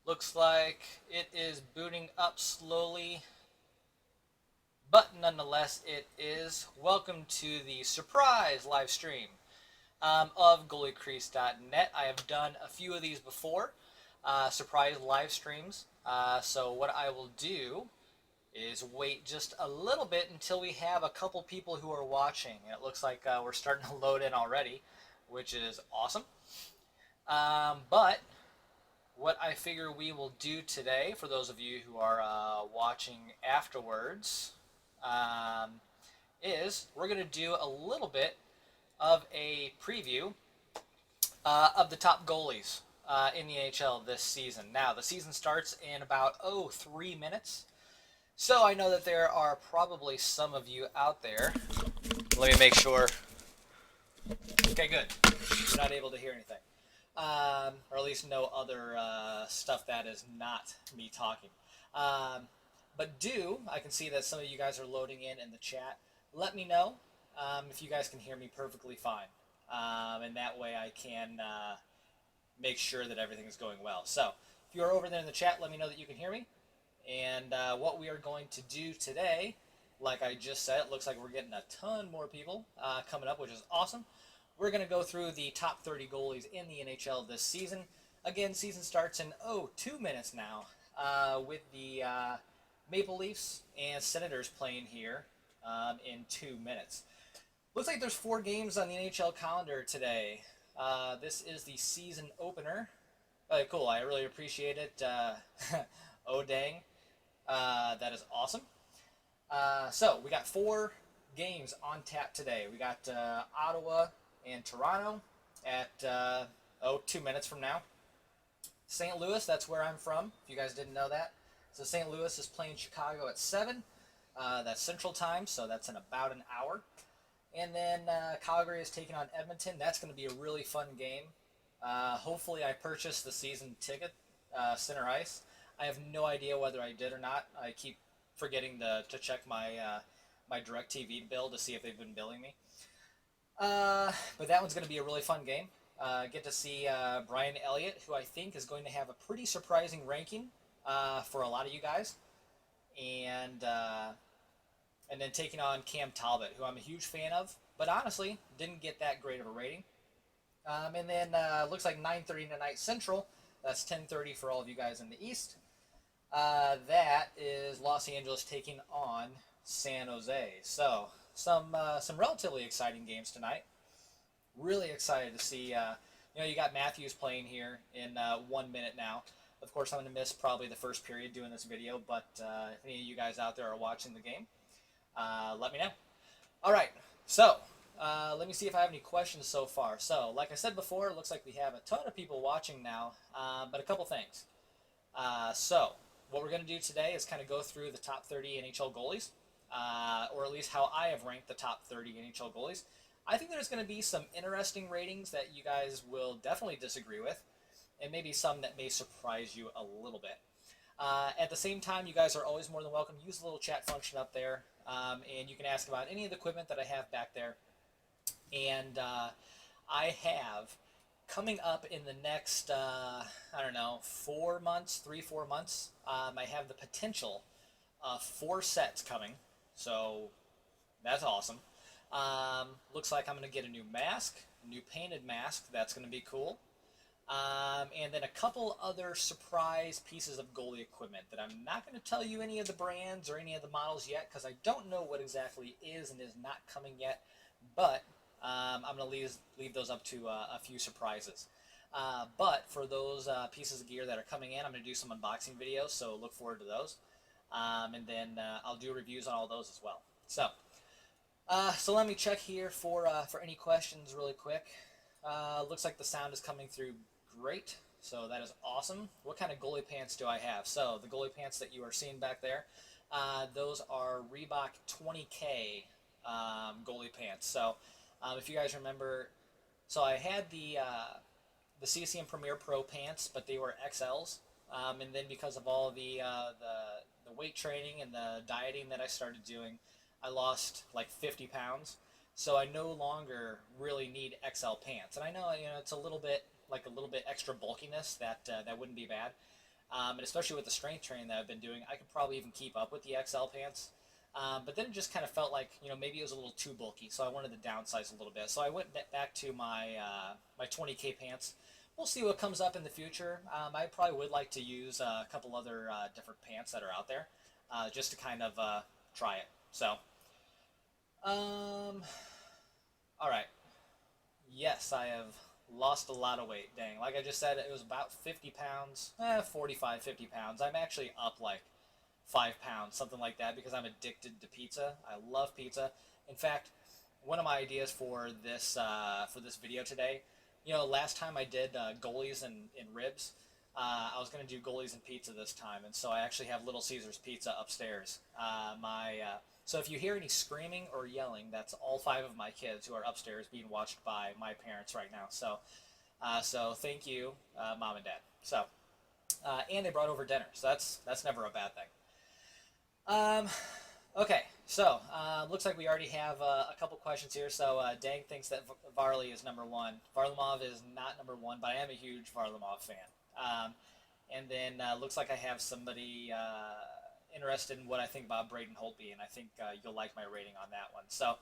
Looks like it is booting up slowly, but nonetheless it is. Welcome to the surprise live stream of goaliecrease.net. I have done a few of these before, surprise live streams. So what I will do is wait just a little bit until we have a couple people who are watching. It looks like we're starting to load in already, which is awesome. But what I figure we will do today, for those of you who are watching afterwards, um, is we're going to do a little bit of a preview of the top goalies in the NHL this season. Now, the season starts in about, 3 minutes. So I know that there are probably some of you out there. Let me make sure. Okay, good. You're not able to hear anything. Or at least no other stuff that is not me talking. But I can see that some of you guys are loading in the chat. Let me know if you guys can hear me perfectly fine. And that way I can make sure that everything is going well. So if you're over there in the chat, let me know that you can hear me. And what we are going to do today, like I just said, it looks like we're getting a ton more people coming up, which is awesome. We're going to go through the top 30 goalies in the NHL this season. Again, season starts in 2 minutes now with the Maple Leafs and Senators playing here in 2 minutes. Looks like there's 4 games on the NHL calendar today. This is the season opener. Cool, I really appreciate it. Oh, dang. That is awesome. So we got 4 games on tap today. We got Ottawa and Toronto at 2 minutes from now. St. Louis, that's where I'm from, if you guys didn't know that. So St. Louis is playing Chicago at 7. That's Central Time, so that's in about an hour. And then Calgary is taking on Edmonton. That's going to be a really fun game. Hopefully I purchased the season ticket, center ice. I have no idea whether I did or not. I keep forgetting to check my my DirecTV bill to see if they've been billing me. But that one's going to be a really fun game. Get to see Brian Elliott, who I think is going to have a pretty surprising ranking for a lot of you guys. And then taking on Cam Talbot, who I'm a huge fan of, but honestly didn't get that great of a rating. And then looks like 9:30 tonight Central. That's 10:30 for all of you guys in the East. That is Los Angeles taking on San Jose. So some relatively exciting games tonight. Really excited to see. You got Matthews playing here in 1 minute now. Of course, I'm going to miss probably the first period doing this video, but if any of you guys out there are watching the game, let me know. All right, so let me see if I have any questions so far. So, like I said before, it looks like we have a ton of people watching now, but a couple things. So, what we're going to do today is kind of go through the top 30 NHL goalies, or at least how I have ranked the top 30 NHL goalies. I think there's going to be some interesting ratings that you guys will definitely disagree with, and maybe some that may surprise you a little bit. At the same time, you guys are always more than welcome. Use the little chat function up there, and you can ask about any of the equipment that I have back there. And I have, coming up in the next, 4 months, 3-4 months, I have the potential of 4 sets coming. So that's awesome. Looks like I'm going to get a new mask, a new painted mask. That's going to be cool. And then a couple other surprise pieces of goalie equipment that I'm not going to tell you any of the brands or any of the models yet because I don't know what exactly is and is not coming yet. But I'm going to leave those up to a few surprises. But for those pieces of gear that are coming in, I'm going to do some unboxing videos, so look forward to those. And then I'll do reviews on all those as well. So let me check here for any questions really quick. Looks like the sound is coming through great, so that is awesome. What kind of goalie pants do I have? So the goalie pants that you are seeing back there, those are Reebok 20K goalie pants. So if you guys remember, so I had the CCM Premier Pro pants, but they were XLs, and then because of all the weight training and the dieting that I started doing, I lost like 50 pounds. So I no longer really need XL pants, and I know it's a little bit extra bulkiness that wouldn't be bad. And especially with the strength training that I've been doing, I could probably even keep up with the XL pants. But then it just kind of felt like, maybe it was a little too bulky, so I wanted to downsize a little bit. So I went back to my 20K pants. We'll see what comes up in the future. I probably would like to use a couple other different pants that are out there, just to kind of try it. So, all right. Yes, I have lost a lot of weight. Dang, like I just said, it was about 50 pounds, 45, 50 pounds. I'm actually up like 5 pounds, something like that, because I'm addicted to pizza. I love pizza. In fact, one of my ideas for this video today, last time I did goalies and ribs, I was going to do goalies and pizza this time, and so I actually have Little Caesars pizza upstairs. So if you hear any screaming or yelling, that's all 5 of my kids who are upstairs being watched by my parents right now. So thank you, Mom and Dad. So, and they brought over dinner, so that's never a bad thing. Okay, so looks like we already have a couple questions here. So Dang thinks that Varley is number 1. Varlamov is not number 1, but I am a huge Varlamov fan. And then looks like I have somebody interested in what I think about Braden Holtby, and I think you'll like my rating on that one. So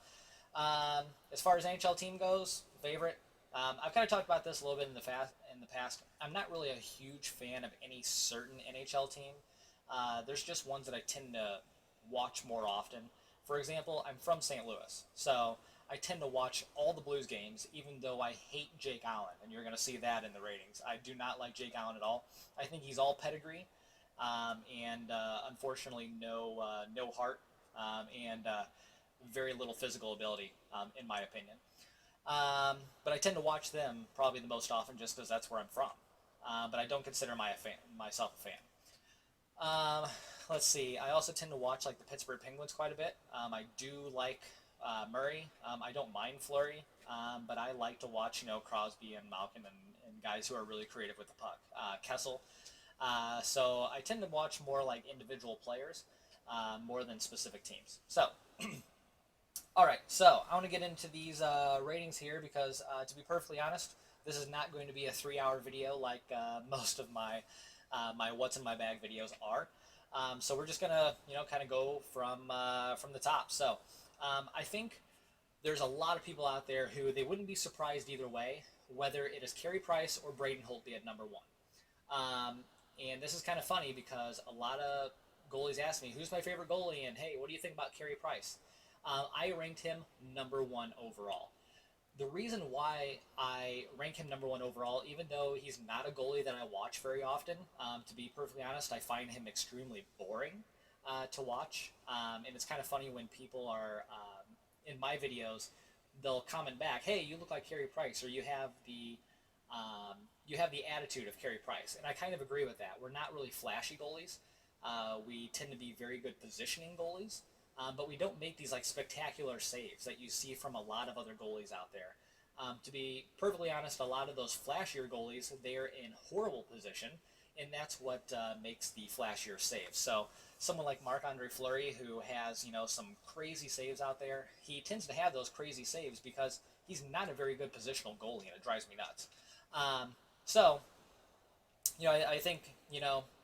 as far as NHL team goes, favorite. I've kind of talked about this a little bit in the past. I'm not really a huge fan of any certain NHL team. There's just ones that I tend to watch more often. For example, I'm from St. Louis, so I tend to watch all the Blues games, even though I hate Jake Allen, and you're going to see that in the ratings. I do not like Jake Allen at all. I think he's all pedigree, and unfortunately no heart, and very little physical ability, in my opinion. But I tend to watch them probably the most often just because that's where I'm from. But I don't consider myself a fan. Let's see. I also tend to watch like the Pittsburgh Penguins quite a bit. I do like Murray. I don't mind Fleury, but I like to watch Crosby and Malkin and guys who are really creative with the puck. Kessel. So I tend to watch more like individual players more than specific teams. So. All right, so I want to get into these ratings here because, to be perfectly honest, this is not going to be a 3-hour video like most of my What's in My Bag videos are. So we're just gonna, kind of go from the top. So I think there's a lot of people out there who they wouldn't be surprised either way, whether it is Carey Price or Braden Holtby at number 1. And this is kind of funny because a lot of goalies ask me, "Who's my favorite goalie?" And hey, what do you think about Carey Price? I ranked him number 1 overall. The reason why I rank him number 1 overall, even though he's not a goalie that I watch very often, to be perfectly honest, I find him extremely boring to watch. And it's kind of funny when people are, in my videos, they'll comment back, "Hey, you look like Carey Price," or you have the attitude of Carey Price. And I kind of agree with that. We're not really flashy goalies. We tend to be very good positioning goalies. But we don't make these like spectacular saves that you see from a lot of other goalies out there. To be perfectly honest, a lot of those flashier goalies, they're in horrible position, and that's what makes the flashier saves. So someone like Marc-Andre Fleury, who has some crazy saves out there, he tends to have those crazy saves because he's not a very good positional goalie, and it drives me nuts. So I think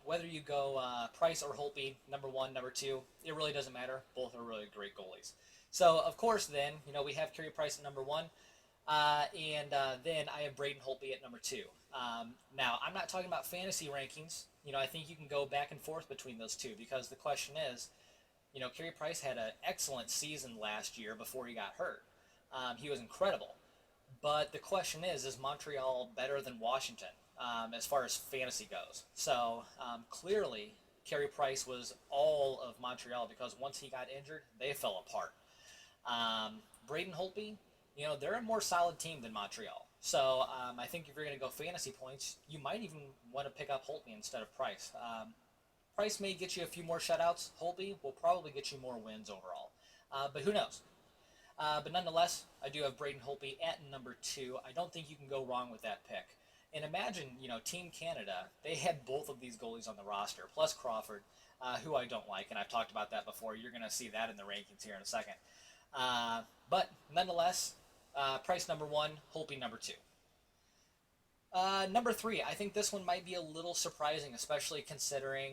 whether you go Price or Holtby, number 1, number 2, it really doesn't matter. Both are really great goalies. So, of course, then, we have Carey Price at number 1, and then I have Braden Holtby at number 2. Now, I'm not talking about fantasy rankings. I think you can go back and forth between those two because the question is, Carey Price had an excellent season last year before he got hurt. He was incredible. But the question is Montreal better than Washington? As far as fantasy goes. So clearly, Carey Price was all of Montreal because once he got injured, they fell apart. Braden Holtby, they're a more solid team than Montreal. So I think if you're going to go fantasy points, you might even want to pick up Holtby instead of Price. Price may get you a few more shutouts. Holtby will probably get you more wins overall. But who knows? But nonetheless, I do have Braden Holtby at number 2. I don't think you can go wrong with that pick. And imagine, Team Canada, they had both of these goalies on the roster, plus Crawford, who I don't like, and I've talked about that before. You're going to see that in the rankings here in a second. But nonetheless, Price number 1, Holtby number 2. Number three, I think this one might be a little surprising, especially considering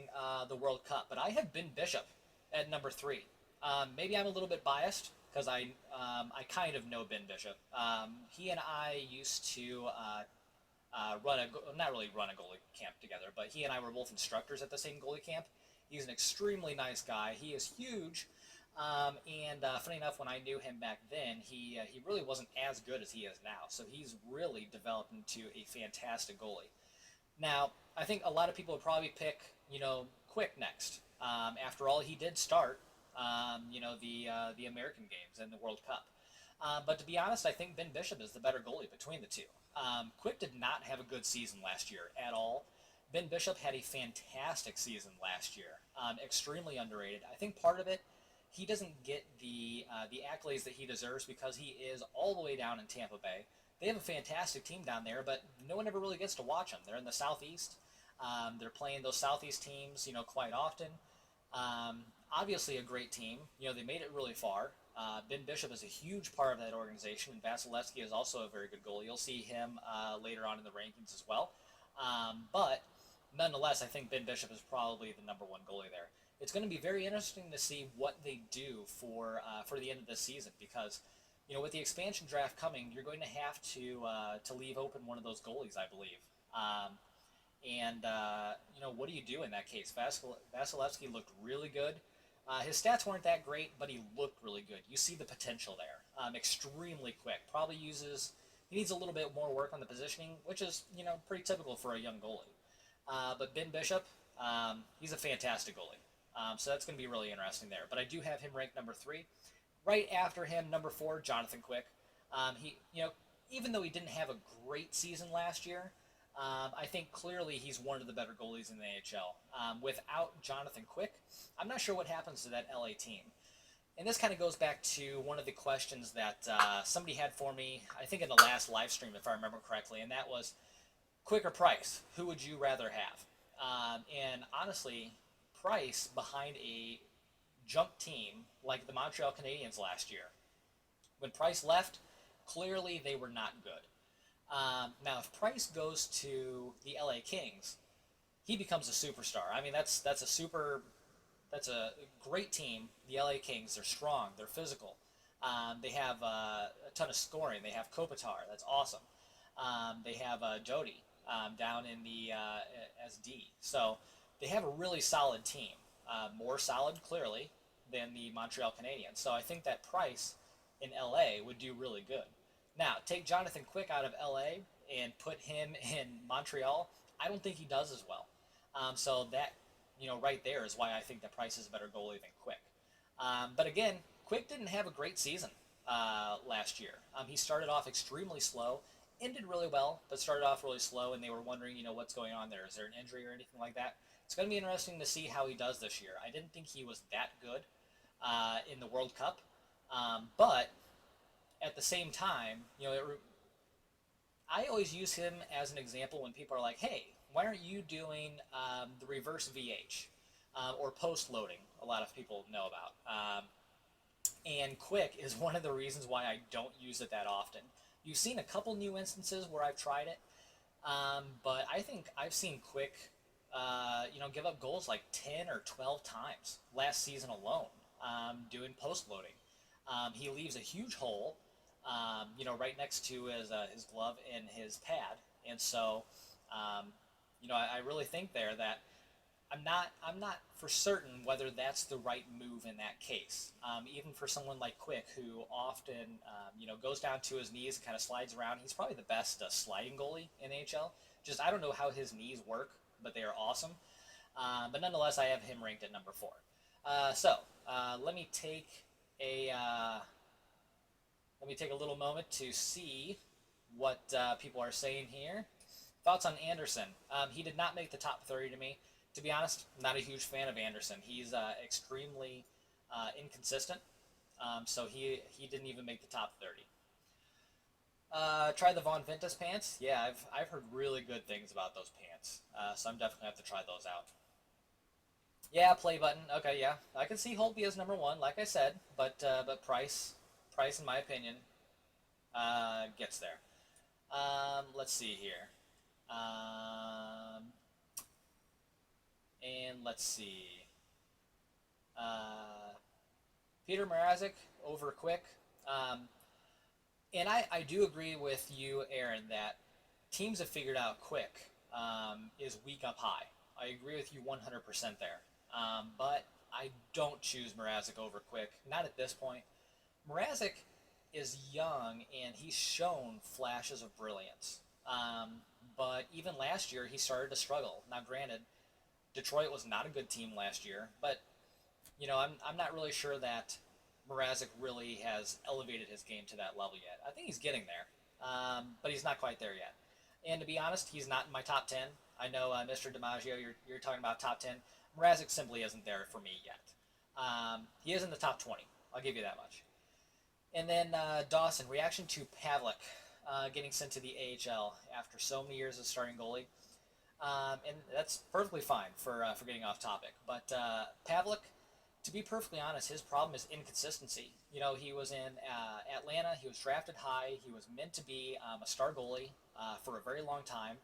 the World Cup. But I have Ben Bishop at number three. Maybe I'm a little bit biased because I kind of know Ben Bishop. He and I used to not really run a goalie camp together, but he and I were both instructors at the same goalie camp. He's an extremely nice guy. He is huge. Funny enough, when I knew him back then, he really wasn't as good as he is now. So he's really developed into a fantastic goalie. Now, I think a lot of people would probably pick, Quick next. After all, he did start, the American games and the World Cup. But to be honest, I think Ben Bishop is the better goalie between the two. Quick did not have a good season last year at all. Ben Bishop had a fantastic season last year, extremely underrated. I think part of it, he doesn't get the accolades that he deserves because he is all the way down in Tampa Bay. They have a fantastic team down there, but no one ever really gets to watch them. They're in the Southeast. They're playing those Southeast teams, quite often. Obviously a great team. They made it really far. Ben Bishop is a huge part of that organization, and Vasilevsky is also a very good goalie. You'll see him later on in the rankings as well. But nonetheless, I think Ben Bishop is probably the number one goalie there. It's going to be very interesting to see what they do for the end of this season because, with the expansion draft coming, you're going to have to leave open one of those goalies, I believe. What do you do in that case? Vasilevsky looked really good. His stats weren't that great, but he looked really good. You see the potential there. Extremely quick. He needs a little bit more work on the positioning, which is, pretty typical for a young goalie. But Ben Bishop, he's a fantastic goalie. So that's going to be really interesting there. But I do have him ranked number three. Right after him, number four, Jonathan Quick. Even though he didn't have a great season last year, I think clearly he's one of the better goalies in the NHL. Without Jonathan Quick, I'm not sure what happens to that LA team. And this kind of goes back to one of the questions that somebody had for me, I think in the last live stream, if I remember correctly, and that was Quick or Price, who would you rather have? And honestly, Price behind a junk team like the Montreal Canadiens last year. When Price left, clearly they were not good. Now, if Price goes to the LA Kings, he becomes a superstar. I mean, that's a great team. The LA Kings, they're strong, they're physical. They have a ton of scoring. They have Kopitar, that's awesome. They have Jody down in the SD. So they have a really solid team, more solid clearly than the Montreal Canadiens. So I think that Price in LA would do really good. Now, take Jonathan Quick out of LA and put him in Montreal, I don't think he does as well. So that, right there is why I think that Price is a better goalie than Quick. But again, Quick didn't have a great season last year. He started off extremely slow, ended really well, but started off really slow, and they were wondering, what's going on there? Is there an injury or anything like that? It's going to be interesting to see how he does this year. I didn't think he was that good in the World Cup, but at the same time, I always use him as an example when people are like, hey, why aren't you doing the reverse VH or post loading? A lot of people know about. And Quick is one of the reasons why I don't use it that often. You've seen a couple new instances where I've tried it, but I think I've seen Quick, give up goals like 10 or 12 times last season alone doing post loading. He leaves a huge hole, right next to his glove and his pad, and so, I really think there that I'm not for certain whether that's the right move in that case. Even for someone like Quick, who often, goes down to his knees and kind of slides around. He's probably the best sliding goalie in NHL. Just I don't know how his knees work, but they are awesome. But nonetheless, I have him ranked at number 4. Let me take a little moment to see what people are saying here. Thoughts on Anderson? He did not make the top 30 to me. To be honest, I'm not a huge fan of Anderson. He's extremely inconsistent, so he didn't even make the top 30. Try the Von Ventus pants. Yeah, I've heard really good things about those pants, so I'm definitely going to have to try those out. Yeah, play button. Okay, yeah, I can see Holtby as number 1, like I said, but Price, in my opinion, gets there. Let's see here. And let's see. Uh, Peter Mrazek over Quick. Um, and I do agree with you, Aaron, that teams have figured out Quick is weak up high. I agree with you 100% there. But I don't choose Mrazek over Quick. Not at this point. Mrazek is young and he's shown flashes of brilliance. But even last year, he started to struggle. Now, granted, Detroit was not a good team last year, but I'm not really sure that Mrazek really has elevated his game to that level yet. I think he's getting there, but he's not quite there yet. And to be honest, he's not in my top 10. I know, Mr. DiMaggio, you're talking about top 10. Mrazek simply isn't there for me yet. He is in the top 20. I'll give you that much. And then Dawson, reaction to Pavlik getting sent to the AHL after so many years as starting goalie. And that's perfectly fine for getting off topic. But Pavlik, to be perfectly honest, his problem is inconsistency. He was in Atlanta. He was drafted high. He was meant to be a star goalie for a very long time.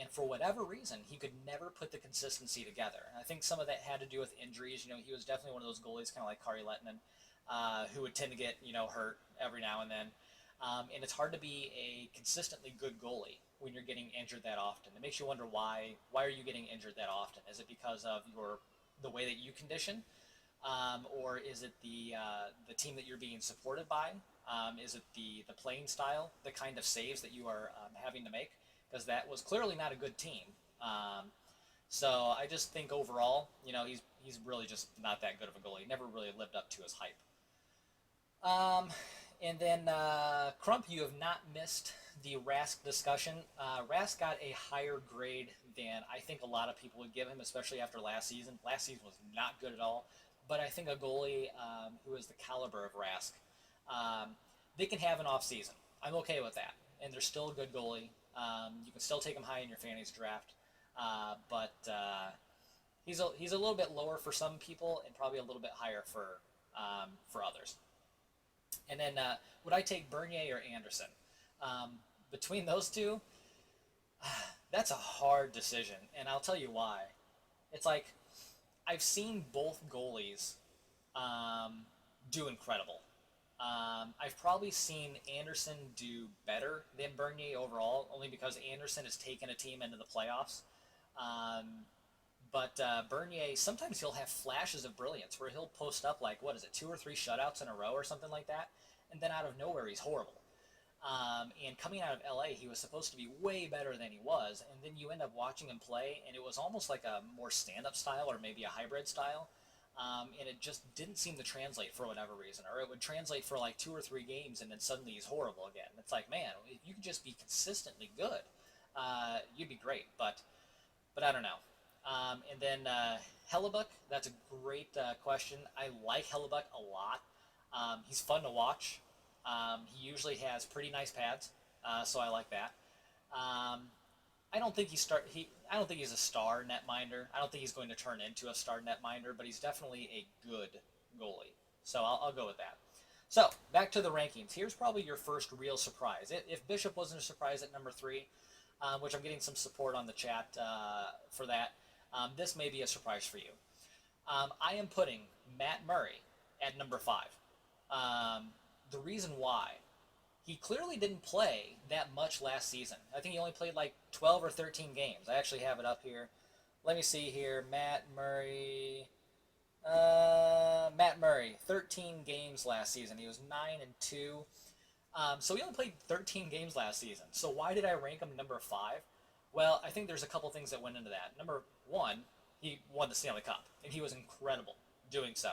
And for whatever reason, he could never put the consistency together. And I think some of that had to do with injuries. He was definitely one of those goalies, kind of like Kari Lehtinen, who would tend to get, hurt every now and then. And it's hard to be a consistently good goalie when you're getting injured that often. It makes you wonder why. Why are you getting injured that often? Is it because of the way that you condition? Or is it the team that you're being supported by? Is it the playing style, the kind of saves that you are having to make? Because that was clearly not a good team. So I just think overall, he's really just not that good of a goalie. He never really lived up to his hype. And then Crump, you have not missed the Rask discussion. Rask got a higher grade than I think a lot of people would give him, especially after last season. Last season was not good at all. But I think a goalie who is the caliber of Rask, they can have an off season. I'm okay with that. And they're still a good goalie. You can still take him high in your fantasy draft. But he's a little bit lower for some people and probably a little bit higher for others. And then would I take Bernier or Anderson? Between those two, that's a hard decision. And I'll tell you why. It's like I've seen both goalies do incredible. I've probably seen Anderson do better than Bernier overall, only because Anderson has taken a team into the playoffs. But Bernier, sometimes he'll have flashes of brilliance where he'll post up like, 2 or 3 shutouts in a row or something like that, and then out of nowhere he's horrible. And coming out of LA, he was supposed to be way better than he was, and then you end up watching him play, and it was almost like a more stand-up style or maybe a hybrid style, and it just didn't seem to translate for whatever reason, or it would translate for like 2 or 3 games, and then suddenly he's horrible again. It's like, man, if you could just be consistently good, you'd be great, but I don't know. And then Hellebuck, that's a great question. I like Hellebuck a lot. He's fun to watch. He usually has pretty nice pads, so I like that. I don't think I don't think he's a star netminder. I don't think he's going to turn into a star netminder, but he's definitely a good goalie. So I'll go with that. So back to the rankings. Here's probably your first real surprise. If Bishop wasn't a surprise at number 3, which I'm getting some support on the chat for that, this may be a surprise for you. I am putting Matt Murray at number 5. The reason why, he clearly didn't play that much last season. I think he only played like 12 or 13 games. I actually have it up here. Let me see here. Matt Murray, 13 games last season. He was 9-2. So he only played 13 games last season. So why did I rank him number 5? Well, I think there's a couple things that went into that. Number 1, he won the Stanley Cup, and he was incredible doing so.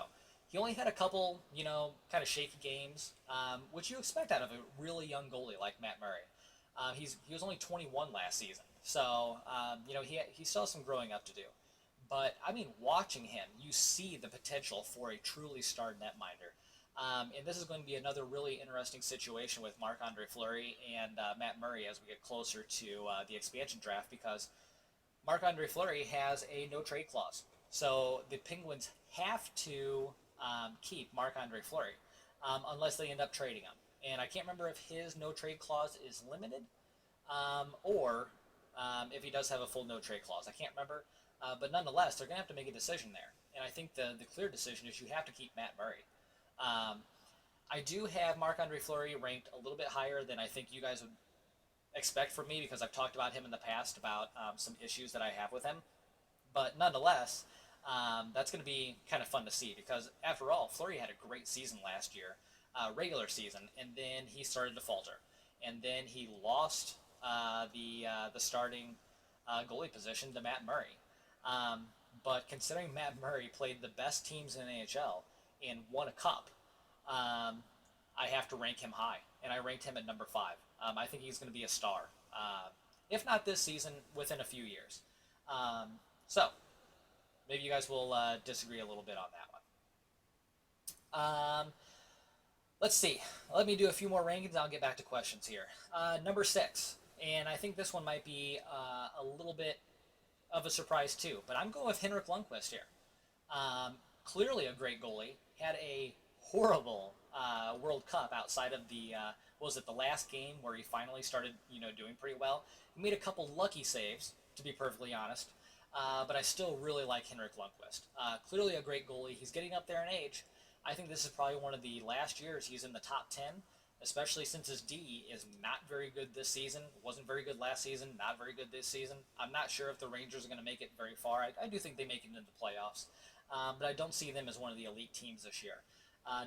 He only had a couple, kind of shaky games, which you expect out of a really young goalie like Matt Murray. He was only 21 last season, so he still has some growing up to do. But I mean, watching him, you see the potential for a truly star netminder. And this is going to be another really interesting situation with Marc-Andre Fleury and Matt Murray as we get closer to the expansion draft, because Marc-Andre Fleury has a no-trade clause. So the Penguins have to keep Marc-Andre Fleury unless they end up trading him. And I can't remember if his no-trade clause is limited or if he does have a full no trade clause. I can't remember, but nonetheless, they're going to have to make a decision there. And I think the clear decision is you have to keep Matt Murray. Um, I do have Marc-Andre Fleury ranked a little bit higher than I think you guys would expect from me because I've talked about him in the past about some issues that I have with him. But nonetheless, that's going to be kind of fun to see because, after all, Fleury had a great season last year, regular season, and then he started to falter, and then he lost the starting goalie position to Matt Murray. But considering Matt Murray played the best teams in the NHL and won a cup, I have to rank him high, and I ranked him at number 5. I think he's going to be a star, if not this season, within a few years. So, maybe you guys will disagree a little bit on that one. Let's see. Let me do a few more rankings, and I'll get back to questions here. Number 6, and I think this one might be a little bit of a surprise too, but I'm going with Henrik Lundqvist here. Clearly a great goalie. Had a horrible World Cup outside of the the last game where he finally started doing pretty well. He made a couple lucky saves, to be perfectly honest. But I still really like Henrik Lundqvist. Clearly a great goalie. He's getting up there in age. I think this is probably one of the last years he's in the top 10, especially since his D is not very good this season. Wasn't very good last season, not very good this season. I'm not sure if the Rangers are going to make it very far. I do think they make it into the playoffs, but I don't see them as one of the elite teams this year.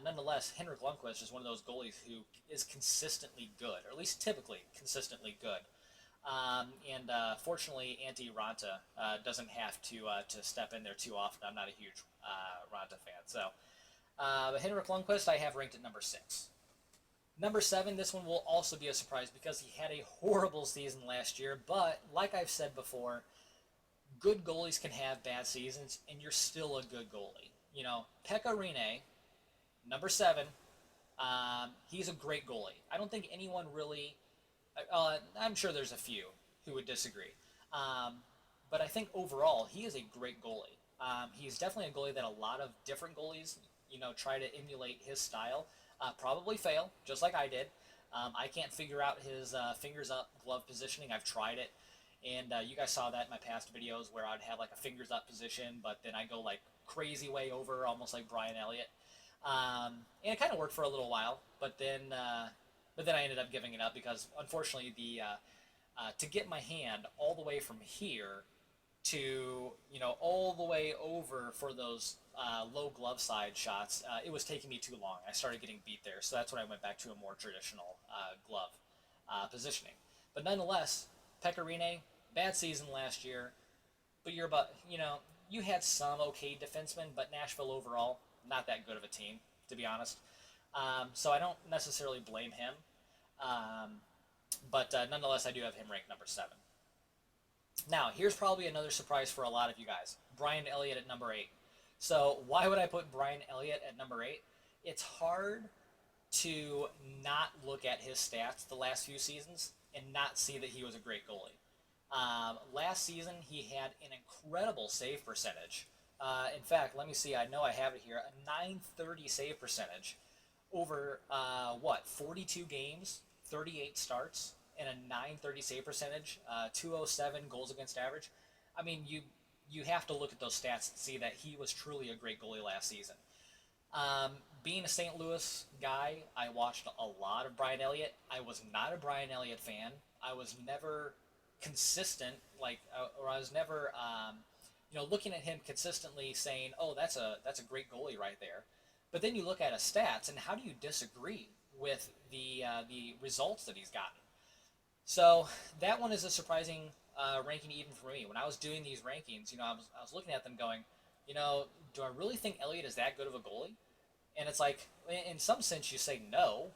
Nonetheless, Henrik Lundqvist is one of those goalies who is consistently good, or at least typically consistently good. Fortunately, Antti Ranta doesn't have to step in there too often. I'm not a huge Ranta fan. So, but Henrik Lundqvist I have ranked at number 6. Number 7, this one will also be a surprise because he had a horrible season last year. But like I've said before, good goalies can have bad seasons, and you're still a good goalie. Pekka Rinne, number 7, he's a great goalie. I don't think anyone really... I'm sure there's a few who would disagree. But I think overall, he is a great goalie. He's definitely a goalie that a lot of different goalies, try to emulate his style. Probably fail, just like I did. I can't figure out his fingers up glove positioning. I've tried it. And you guys saw that in my past videos where I'd have like a fingers up position, but then I go like crazy way over, almost like Brian Elliott. And it kind of worked for a little while, but then I ended up giving it up because unfortunately to get my hand all the way from here to all the way over for those low glove side shots, it was taking me too long. I started getting beat there, so that's when I went back to a more traditional glove positioning. But nonetheless, Pekka Rinne, bad season last year, but you had some okay defensemen, but Nashville overall, not that good of a team, to be honest. So I don't necessarily blame him. But nonetheless, I do have him ranked number 7. Now, here's probably another surprise for a lot of you guys. Brian Elliott at number 8. So why would I put Brian Elliott at number 8? It's hard to not look at his stats the last few seasons and not see that he was a great goalie. Last season, he had an incredible save percentage. In fact, let me see. I know I have it here. A 930 save percentage over, 42 games, 38 starts, and a 930 save percentage, 207 goals against average. I mean, you have to look at those stats and see that he was truly a great goalie last season. Being a St. Louis guy, I watched a lot of Brian Elliott. I was not a Brian Elliott fan. I was never consistent, or I was never, looking at him consistently saying, oh, that's a great goalie right there. But then you look at his stats, and how do you disagree with the results that he's gotten? So that one is a surprising ranking even for me. When I was doing these rankings, I was looking at them going, do I really think Elliott is that good of a goalie? And it's like, in some sense, you say no,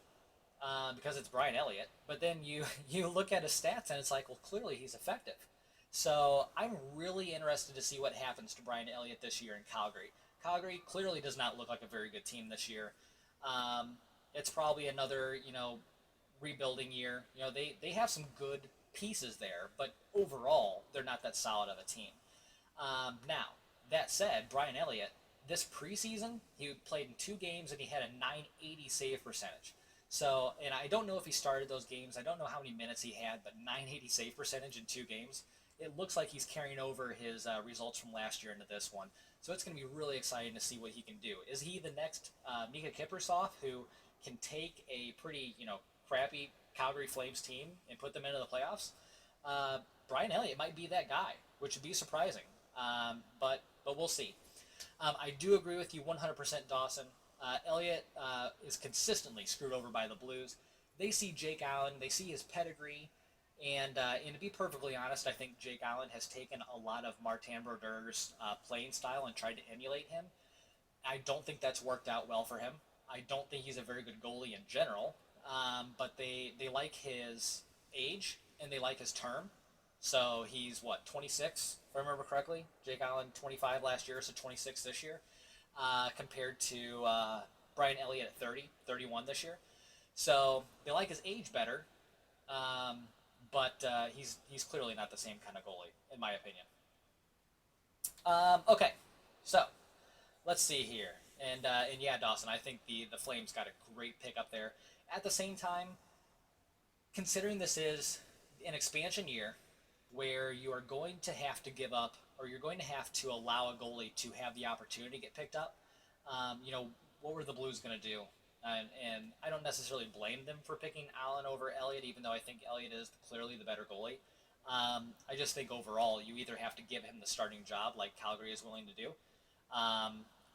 because it's Brian Elliott. But then you look at his stats, and it's like, well, clearly he's effective. So I'm really interested to see what happens to Brian Elliott this year in Calgary. Calgary clearly does not look like a very good team this year. It's probably another, rebuilding year. They have some good pieces there, but overall, they're not that solid of a team. Now, that said, Brian Elliott, this preseason, he played in 2 games and he had a 980 save percentage. So, and I don't know if he started those games. I don't know how many minutes he had, but 980 save percentage in 2 games. It looks like he's carrying over his results from last year into this one. So it's going to be really exciting to see what he can do. Is he the next Mika Kiprusoff, who can take a pretty, crappy Calgary Flames team and put them into the playoffs? Brian Elliott might be that guy, which would be surprising. But we'll see. I do agree with you 100%, Dawson. Elliott is consistently screwed over by the Blues. They see Jake Allen, they see his pedigree, and to be perfectly honest, I think Jake Allen has taken a lot of Martin Brodeur's playing style and tried to emulate him. I don't think that's worked out well for him. I don't think he's a very good goalie in general, but they like his age and they like his term. So he's what, 26, if I remember correctly. Jake Allen 25 last year, so 26 this year, compared to Brian Elliott at 30, 31 this year. So they like his age better, but he's clearly not the same kind of goalie, in my opinion. Okay, so let's see here, and yeah, Dawson, I think the Flames got a great pick up there. At the same time, considering this is an expansion year, where you are going to have to give up, or you're going to have to allow a goalie to have the opportunity to get picked up. What were the Blues going to do? And I don't necessarily blame them for picking Allen over Elliott, even though I think Elliott is clearly the better goalie. I just think overall, you either have to give him the starting job, like Calgary is willing to do,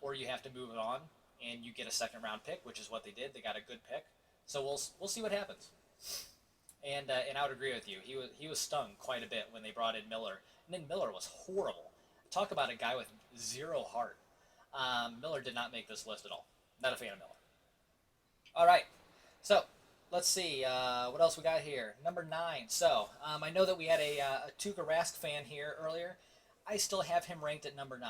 or you have to move it on and you get a second round pick, which is what they did. They got a good pick, so we'll see what happens. And I would agree with you. He was stung quite a bit when they brought in Miller, and then Miller was horrible. Talk about a guy with zero heart. Miller did not make this list at all. Not a fan of Miller. All right, so let's see what else we got here. Number 9. So I know that we had a Tuukka Rask fan here earlier. I still have him ranked at number 9.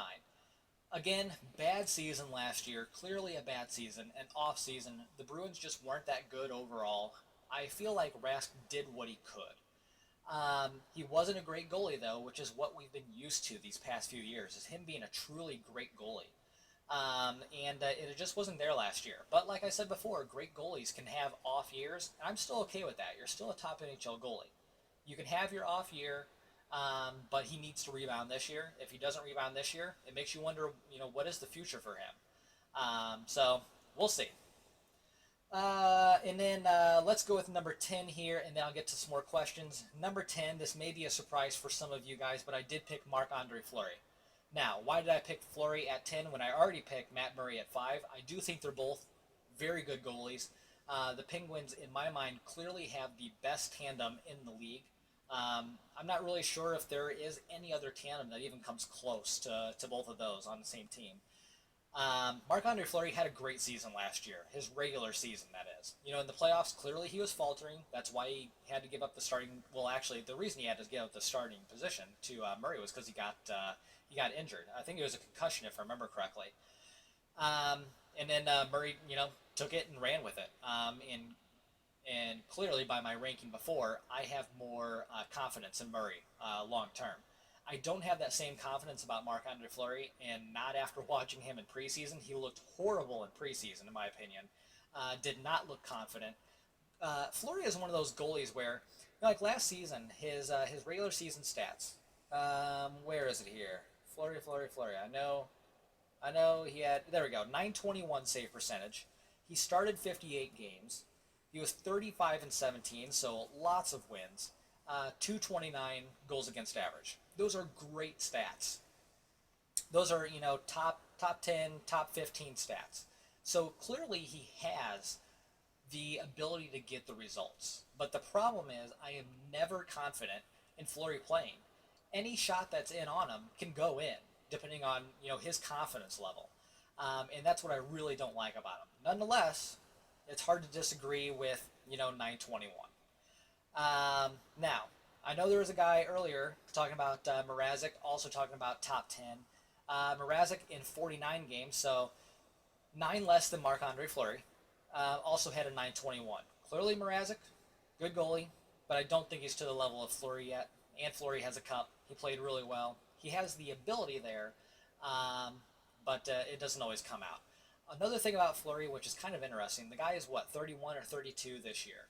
Again, bad season last year. Clearly a bad season, an off season. The Bruins just weren't that good overall. I feel like Rask did what he could. He wasn't a great goalie, though, which is what we've been used to these past few years, is him being a truly great goalie. It just wasn't there last year. But like I said before, great goalies can have off years, and I'm still okay with that. You're still a top NHL goalie. You can have your off year, but he needs to rebound this year. If he doesn't rebound this year, it makes you wonder, what is the future for him? So we'll see. And then let's go with number 10 here, and then I'll get to some more questions. Number 10, this may be a surprise for some of you guys, but I did pick Marc-Andre Fleury. Now, why did I pick Fleury at 10 when I already picked Matt Murray at 5? I do think they're both very good goalies. The Penguins, in my mind, clearly have the best tandem in the league. I'm not really sure if there is any other tandem that even comes close to both of those on the same team. Marc-Andre Fleury had a great season last year, his regular season, that is. In the playoffs, clearly he was faltering. That's why he had to give up the starting. Well, actually, the reason he had to give up the starting position to Murray was because he got injured. I think it was a concussion, if I remember correctly. And then Murray, took it and ran with it. And clearly, by my ranking before, I have more confidence in Murray long term. I don't have that same confidence about Marc-Andre Fleury, and not after watching him in preseason. He looked horrible in preseason, in my opinion. Did not look confident. Fleury is one of those goalies where, like last season, his regular season stats. Where is it here? Fleury. I know he had, there we go, 921 save percentage. He started 58 games. He was 35-17, so lots of wins. 229 goals against average. Those are great stats. Those are, top 10, top 15 stats. So clearly he has the ability to get the results. But the problem is I am never confident in Fleury playing. Any shot that's in on him can go in, depending on, his confidence level. And that's what I really don't like about him. Nonetheless, it's hard to disagree with, 921. Now, I know there was a guy earlier talking about Mrazek, also talking about top 10. Mrazek in 49 games, so 9 less than Marc-Andre Fleury. Also had a 921. Clearly Mrazek, good goalie, but I don't think he's to the level of Fleury yet. And Fleury has a cup. He played really well. He has the ability there, but it doesn't always come out. Another thing about Fleury, which is kind of interesting, the guy is what, 31 or 32 this year.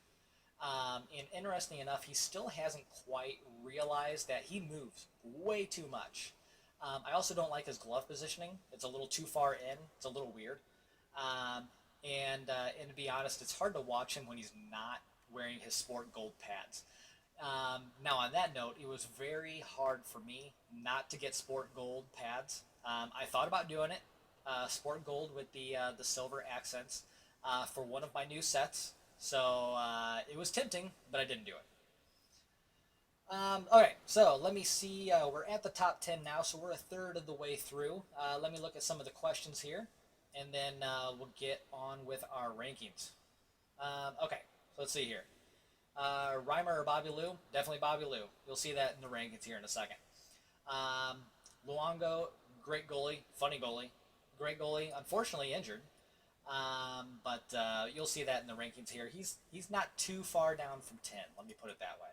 And interesting enough, he still hasn't quite realized that he moves way too much. I also don't like his glove positioning. It's a little too far in. It's a little weird. Um, and to be honest, it's hard to watch him when he's not wearing his sport gold pads. Now, on that note, it was very hard for me not to get sport gold pads. I thought about doing it, sport gold with the silver accents, for one of my new sets. So it was tempting, but I didn't do it. Okay, so let me see. We're at the top 10 now, so we're a third of the way through. Let me look at some of the questions here, and then we'll get on with our rankings. Okay, so let's see here. Reimer or Bobby Lou? Definitely Bobby Lou. You'll see that in the rankings here in a second. Um, Luongo, great goalie, funny goalie, great goalie. Unfortunately injured, but you'll see that in the rankings here. He's not too far down from 10. Let me put it that way.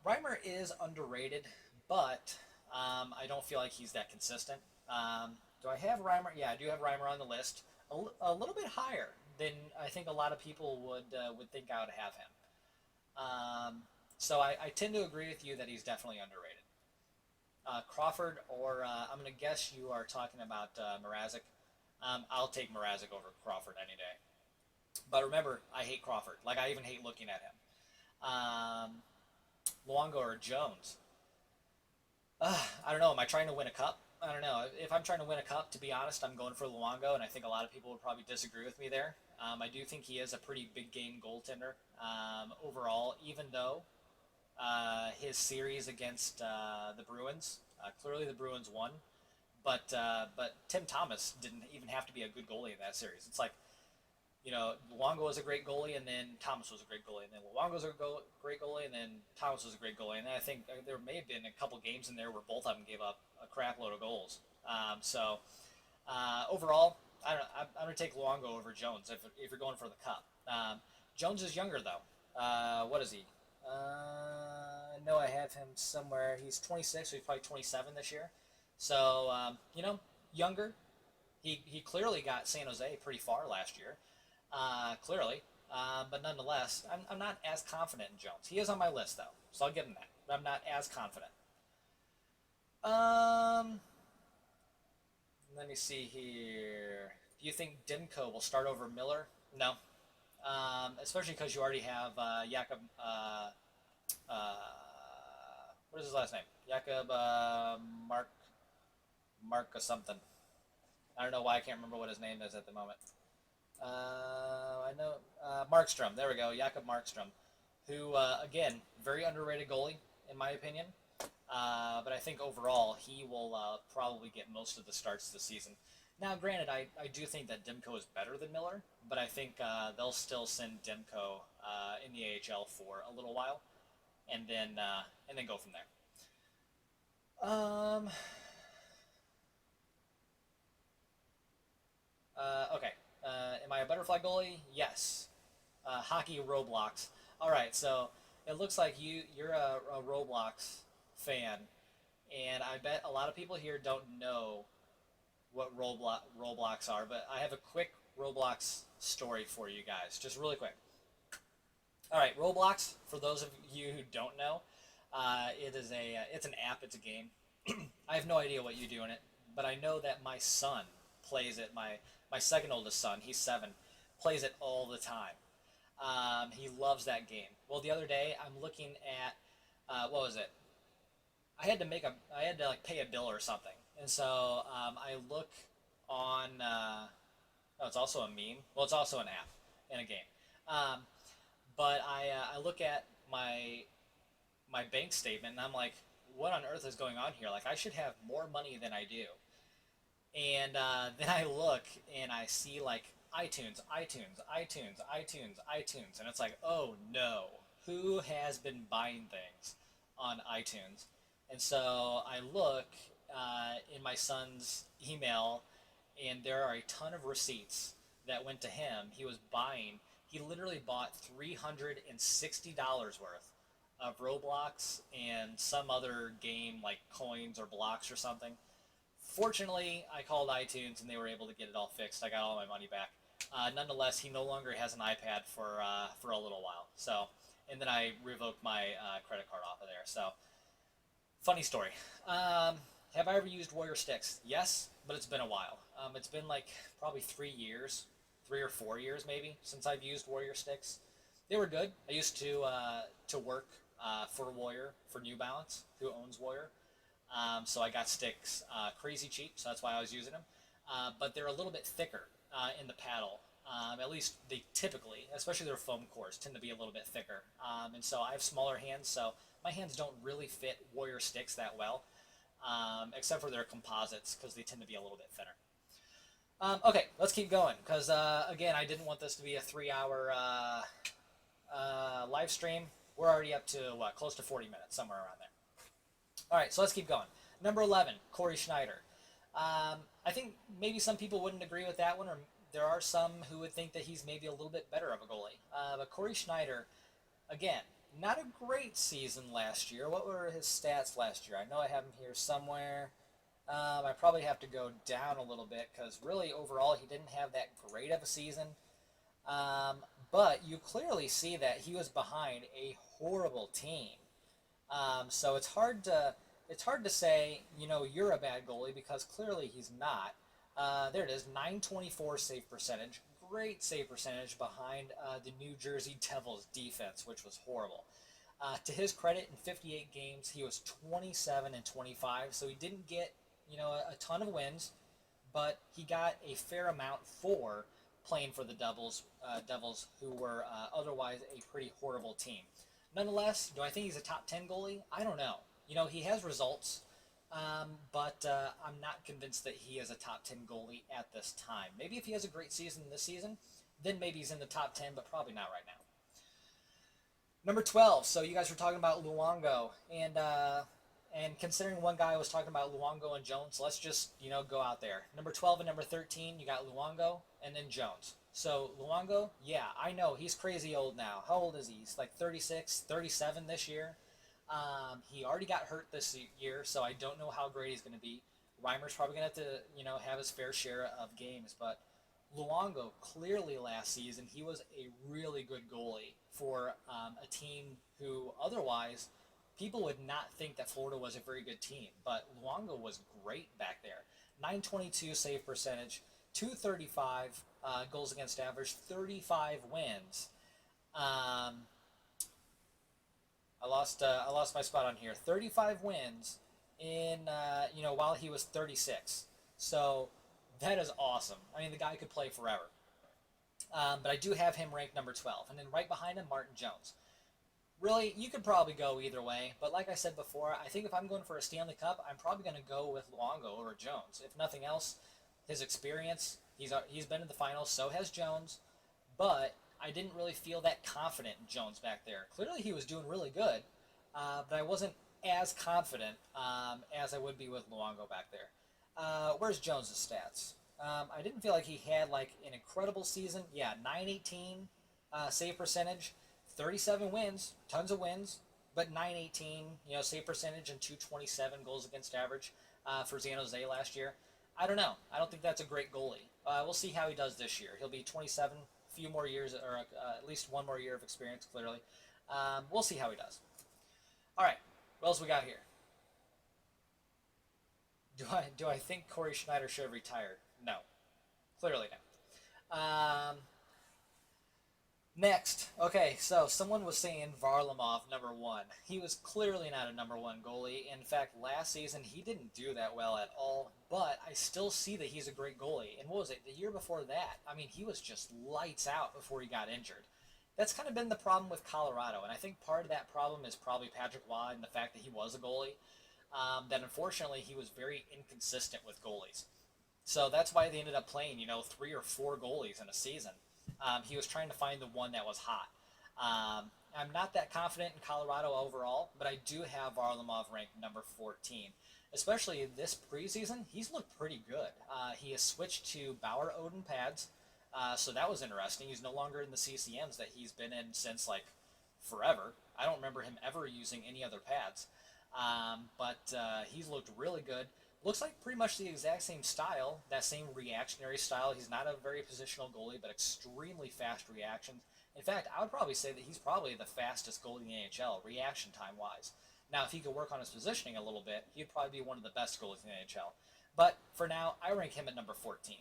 Reimer is underrated, but I don't feel like he's that consistent. Do I have Reimer? Yeah, I do have Reimer on the list. A little bit higher than I think a lot of people would think I would have him. So I tend to agree with you that he's definitely underrated. Crawford, or I'm going to guess you are talking about Mrazek. I'll take Mrazek over Crawford any day. But remember, I hate Crawford. Like, I even hate looking at him. Luongo or Jones? I don't know. Am I trying to win a cup? I don't know. If I'm trying to win a cup, to be honest, I'm going for Luongo, and I think a lot of people would probably disagree with me there. I do think he is a pretty big game goaltender overall, even though his series against the Bruins, clearly the Bruins won, but Tim Thomas didn't even have to be a good goalie in that series. It's like, Luongo was a great goalie, and then Thomas was a great goalie, and then Luongo was a great goalie, and then Thomas was a great goalie. And I think there may have been a couple games in there where both of them gave up a crap load of goals. Overall, I'm going to take Luongo over Jones if you're going for the cup. Jones is younger, though. What is he? I know I have him somewhere. He's 26, so he's probably 27 this year. So, younger. He clearly got San Jose pretty far last year. Clearly. But nonetheless, I'm not as confident in Jones. He is on my list, though, so I'll give him that. But I'm not as confident. Let me see here. Do you think Demko will start over Miller? No. Especially because you already have Jakob. What is his last name? Jakob Mark or something. I don't know why I can't remember what his name is at the moment. I know Markstrom. There we go, Jakob Markstrom, who again, very underrated goalie in my opinion. But I think overall he will probably get most of the starts this season. Now, granted, I do think that Demko is better than Miller, but I think they'll still send Demko in the AHL for a little while, and then go from there. Okay. Am I a butterfly goalie? Yes. Hockey Roblox. All right. So it looks like you're a Roblox fan, and I bet a lot of people here don't know what Roblox are. But I have a quick Roblox story for you guys, just really quick. All right, Roblox. For those of you who don't know, it's an app. It's a game. I have no idea what you do in it, but I know that my son plays it. My second oldest son, he's 7, plays it all the time. He loves that game. Well, the other day I'm looking at what was it? I had to like pay a bill or something, and so I look on. Oh, it's also a meme. Well, it's also an app in a game. But I look at my bank statement and I'm like, what on earth is going on here? Like, I should have more money than I do. And then I look and I see like iTunes, and it's like, oh no, who has been buying things on iTunes? And so I look in my son's email, and there are a ton of receipts that went to him. He literally bought $360 worth of Roblox and some other game like coins or blocks or something Fortunately, I called iTunes and they were able to get it all fixed. I got all my money back. Nonetheless, he no longer has an iPad for a little while. So, and then I revoked my credit card off of there. So, funny story. Have I ever used Warrior sticks? Yes, but it's been a while. It's been like probably 3 years, 3 or 4 years maybe, since I've used Warrior sticks. They were good. I used to work for Warrior, for New Balance, who owns Warrior. So I got sticks crazy cheap, so that's why I was using them. But they're a little bit thicker in the paddle. At least they typically, especially their foam cores, tend to be a little bit thicker. And so I have smaller hands, so my hands don't really fit Warrior sticks that well, except for their composites, because they tend to be a little bit thinner. Okay, let's keep going, because again, I didn't want this to be a 3-hour live stream. We're already up to, what, close to 40 minutes, somewhere around there. All right, so let's keep going. Number 11, Corey Schneider. I think maybe some people wouldn't agree with that one, or there are some who would think that he's maybe a little bit better of a goalie. But Corey Schneider, again, not a great season last year. What were his stats last year? I know I have him here somewhere. I probably have to go down a little bit because really overall he didn't have that great of a season. But you clearly see that he was behind a horrible team. So it's hard to say, you're a bad goalie because clearly he's not. There it is, 924 save percentage. Great save percentage behind the New Jersey Devils defense, which was horrible. To his credit, in 58 games, he was 27-25, so he didn't get, a ton of wins, but he got a fair amount for playing for the Devils, who were otherwise a pretty horrible team. Nonetheless, do I think he's a top 10 goalie? I don't know. He has results, but I'm not convinced that he is a top 10 goalie at this time. Maybe if he has a great season this season, then maybe he's in the top 10, but probably not right now. Number 12. So you guys were talking about Luongo, and considering one guy was talking about Luongo and Jones, let's just go out there. Number 12 and number 13, you got Luongo and then Jones. So Luongo, yeah, I know he's crazy old now. How old is he? He's like 36, 37 this year. He already got hurt this year, so I don't know how great he's going to be. Reimer's probably going to have to, have his fair share of games, but Luongo, clearly last season, he was a really good goalie for a team who otherwise people would not think that Florida was a very good team, but Luongo was great back there. 922 save percentage, 235 goals against average, 35 wins. I lost my spot on here. 35 wins in while he was 36. So that is awesome. I mean, the guy could play forever. But I do have him ranked number 12, and then right behind him, Martin Jones. Really, you could probably go either way, but like I said before, I think if I'm going for a Stanley Cup, I'm probably going to go with Luongo over Jones. If nothing else, his experience, he's been in the finals, so has Jones, but I didn't really feel that confident in Jones back there. Clearly he was doing really good, but I wasn't as confident as I would be with Luongo back there. Where's Jones' stats? I didn't feel like he had like an incredible season. Yeah, 918 save percentage, 37 wins, tons of wins, but 918 save percentage and 227 goals against average for San Jose last year. I don't know. I don't think that's a great goalie. We'll see how he does this year. He'll be 27, a few more years, or at least one more year of experience, clearly. We'll see how he does. All right, what else we got here? Do I think Corey Schneider should have retired? No, clearly no. Next, okay, so someone was saying Varlamov number 1. He was clearly not a number 1 goalie. In fact, last season he didn't do that well at all, but I still see that he's a great goalie. And what was it, the year before that? I mean, he was just lights out before he got injured. That's kind of been the problem with Colorado, and I think part of that problem is probably Patrick Waugh and the fact that he was a goalie, that unfortunately he was very inconsistent with goalies. So that's why they ended up playing, 3 or 4 goalies in a season. He was trying to find the one that was hot. I'm not that confident in Colorado overall, but I do have Varlamov ranked number 14. Especially this preseason, he's looked pretty good. He has switched to Bauer Odin pads, so that was interesting. He's no longer in the CCMs that he's been in since, like, forever. I don't remember him ever using any other pads. But he's looked really good. Looks like pretty much the exact same style, that same reactionary style. He's not a very positional goalie, but extremely fast reactions. In fact, I would probably say that he's probably the fastest goalie in the NHL, reaction time wise. Now, if he could work on his positioning a little bit, he'd probably be one of the best goalies in the NHL. But for now, I rank him at number 14.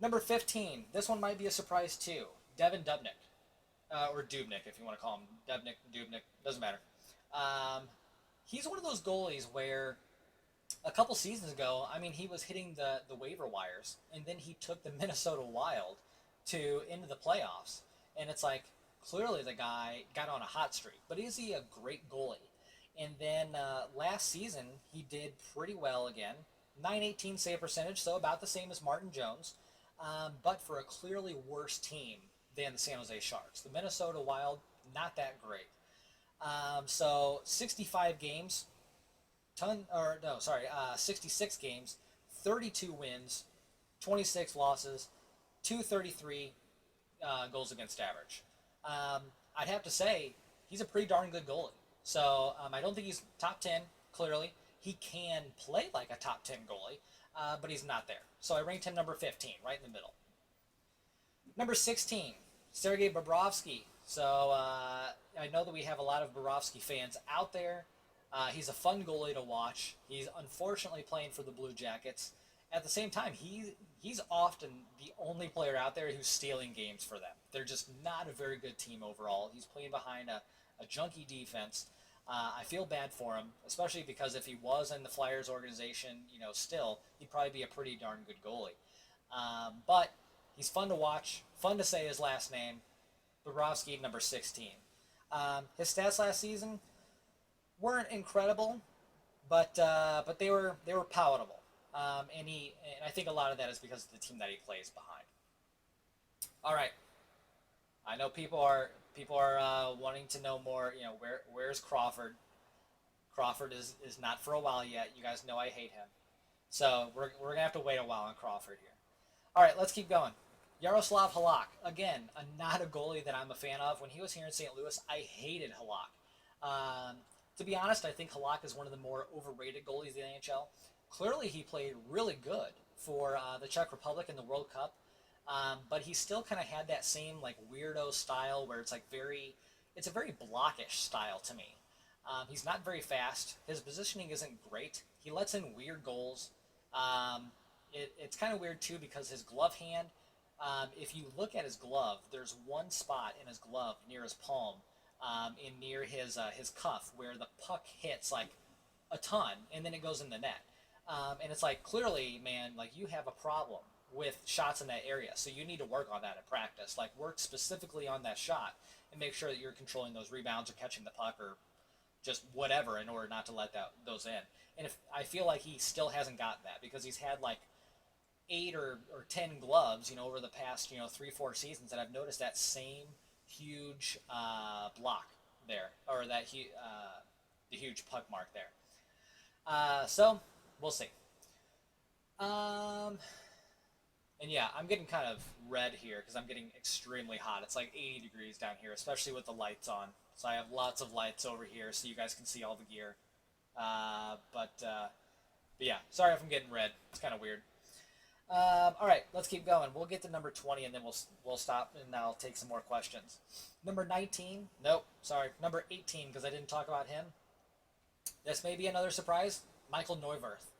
Number 15, this one might be a surprise too. Devin Dubnyk, or Dubnyk if you want to call him Dubnyk, Dubnyk, doesn't matter. Um, he's one of those goalies where a couple seasons ago, I mean, he was hitting the waiver wires, and then he took the Minnesota Wild to into the playoffs, and it's like clearly the guy got on a hot streak. But is he a great goalie? And then last season he did pretty well again, 918 save percentage, so about the same as Martin Jones, but for a clearly worse team than the San Jose Sharks. The Minnesota Wild, not that great. So 65 games, 66 games, 32 wins, 26 losses, 233 goals against average. I'd have to say he's a pretty darn good goalie. So I don't think he's top 10, clearly. He can play like a top 10 goalie, but he's not there. So I ranked him number 15, right in the middle. Number 16, Sergei Bobrovsky. So I know that we have a lot of Bobrovsky fans out there. He's a fun goalie to watch. He's unfortunately playing for the Blue Jackets. At the same time, he's often the only player out there who's stealing games for them. They're just not a very good team overall. He's playing behind a junky defense. I feel bad for him, especially because if he was in the Flyers organization, still, he'd probably be a pretty darn good goalie. But he's fun to watch, fun to say his last name. Bobrovsky, number 16. His stats last season weren't incredible, but they were palatable. And I think a lot of that is because of the team that he plays behind. All right, I know people are wanting to know more. Where's Crawford? Crawford is not for a while yet. You guys know I hate him, so we're gonna have to wait a while on Crawford here. All right, let's keep going. Yaroslav Halak, again, not a goalie that I'm a fan of. When he was here in St. Louis, I hated Halak. To be honest, I think Halak is one of the more overrated goalies in the NHL. Clearly, he played really good for the Czech Republic in the World Cup, but he still kind of had that same like weirdo style where it's a very blockish style to me. He's not very fast. His positioning isn't great. He lets in weird goals. It's kind of weird too because his glove hand. If you look at his glove, there's one spot in his glove near his palm, and near his cuff where the puck hits like a ton, and then it goes in the net. And it's like, clearly, man, like you have a problem with shots in that area, so you need to work on that in practice. Like work specifically on that shot and make sure that you're controlling those rebounds or catching the puck or just whatever in order not to let those in. And if I feel like he still hasn't gotten that because he's had like 8 or 10 gloves, over the past 3-4 seasons, that I've noticed that same huge block there, or that the huge puck mark there. So we'll see. And yeah, I'm getting kind of red here because I'm getting extremely hot. It's like 80 degrees down here, especially with the lights on. So I have lots of lights over here so you guys can see all the gear. But yeah, sorry if I'm getting red. It's kind of weird. All right, let's keep going. We'll get to number 20 and then we'll stop and I'll take some more questions. Number 19, nope, sorry, number 18 because I didn't talk about him. This may be another surprise. Michael Neuwirth.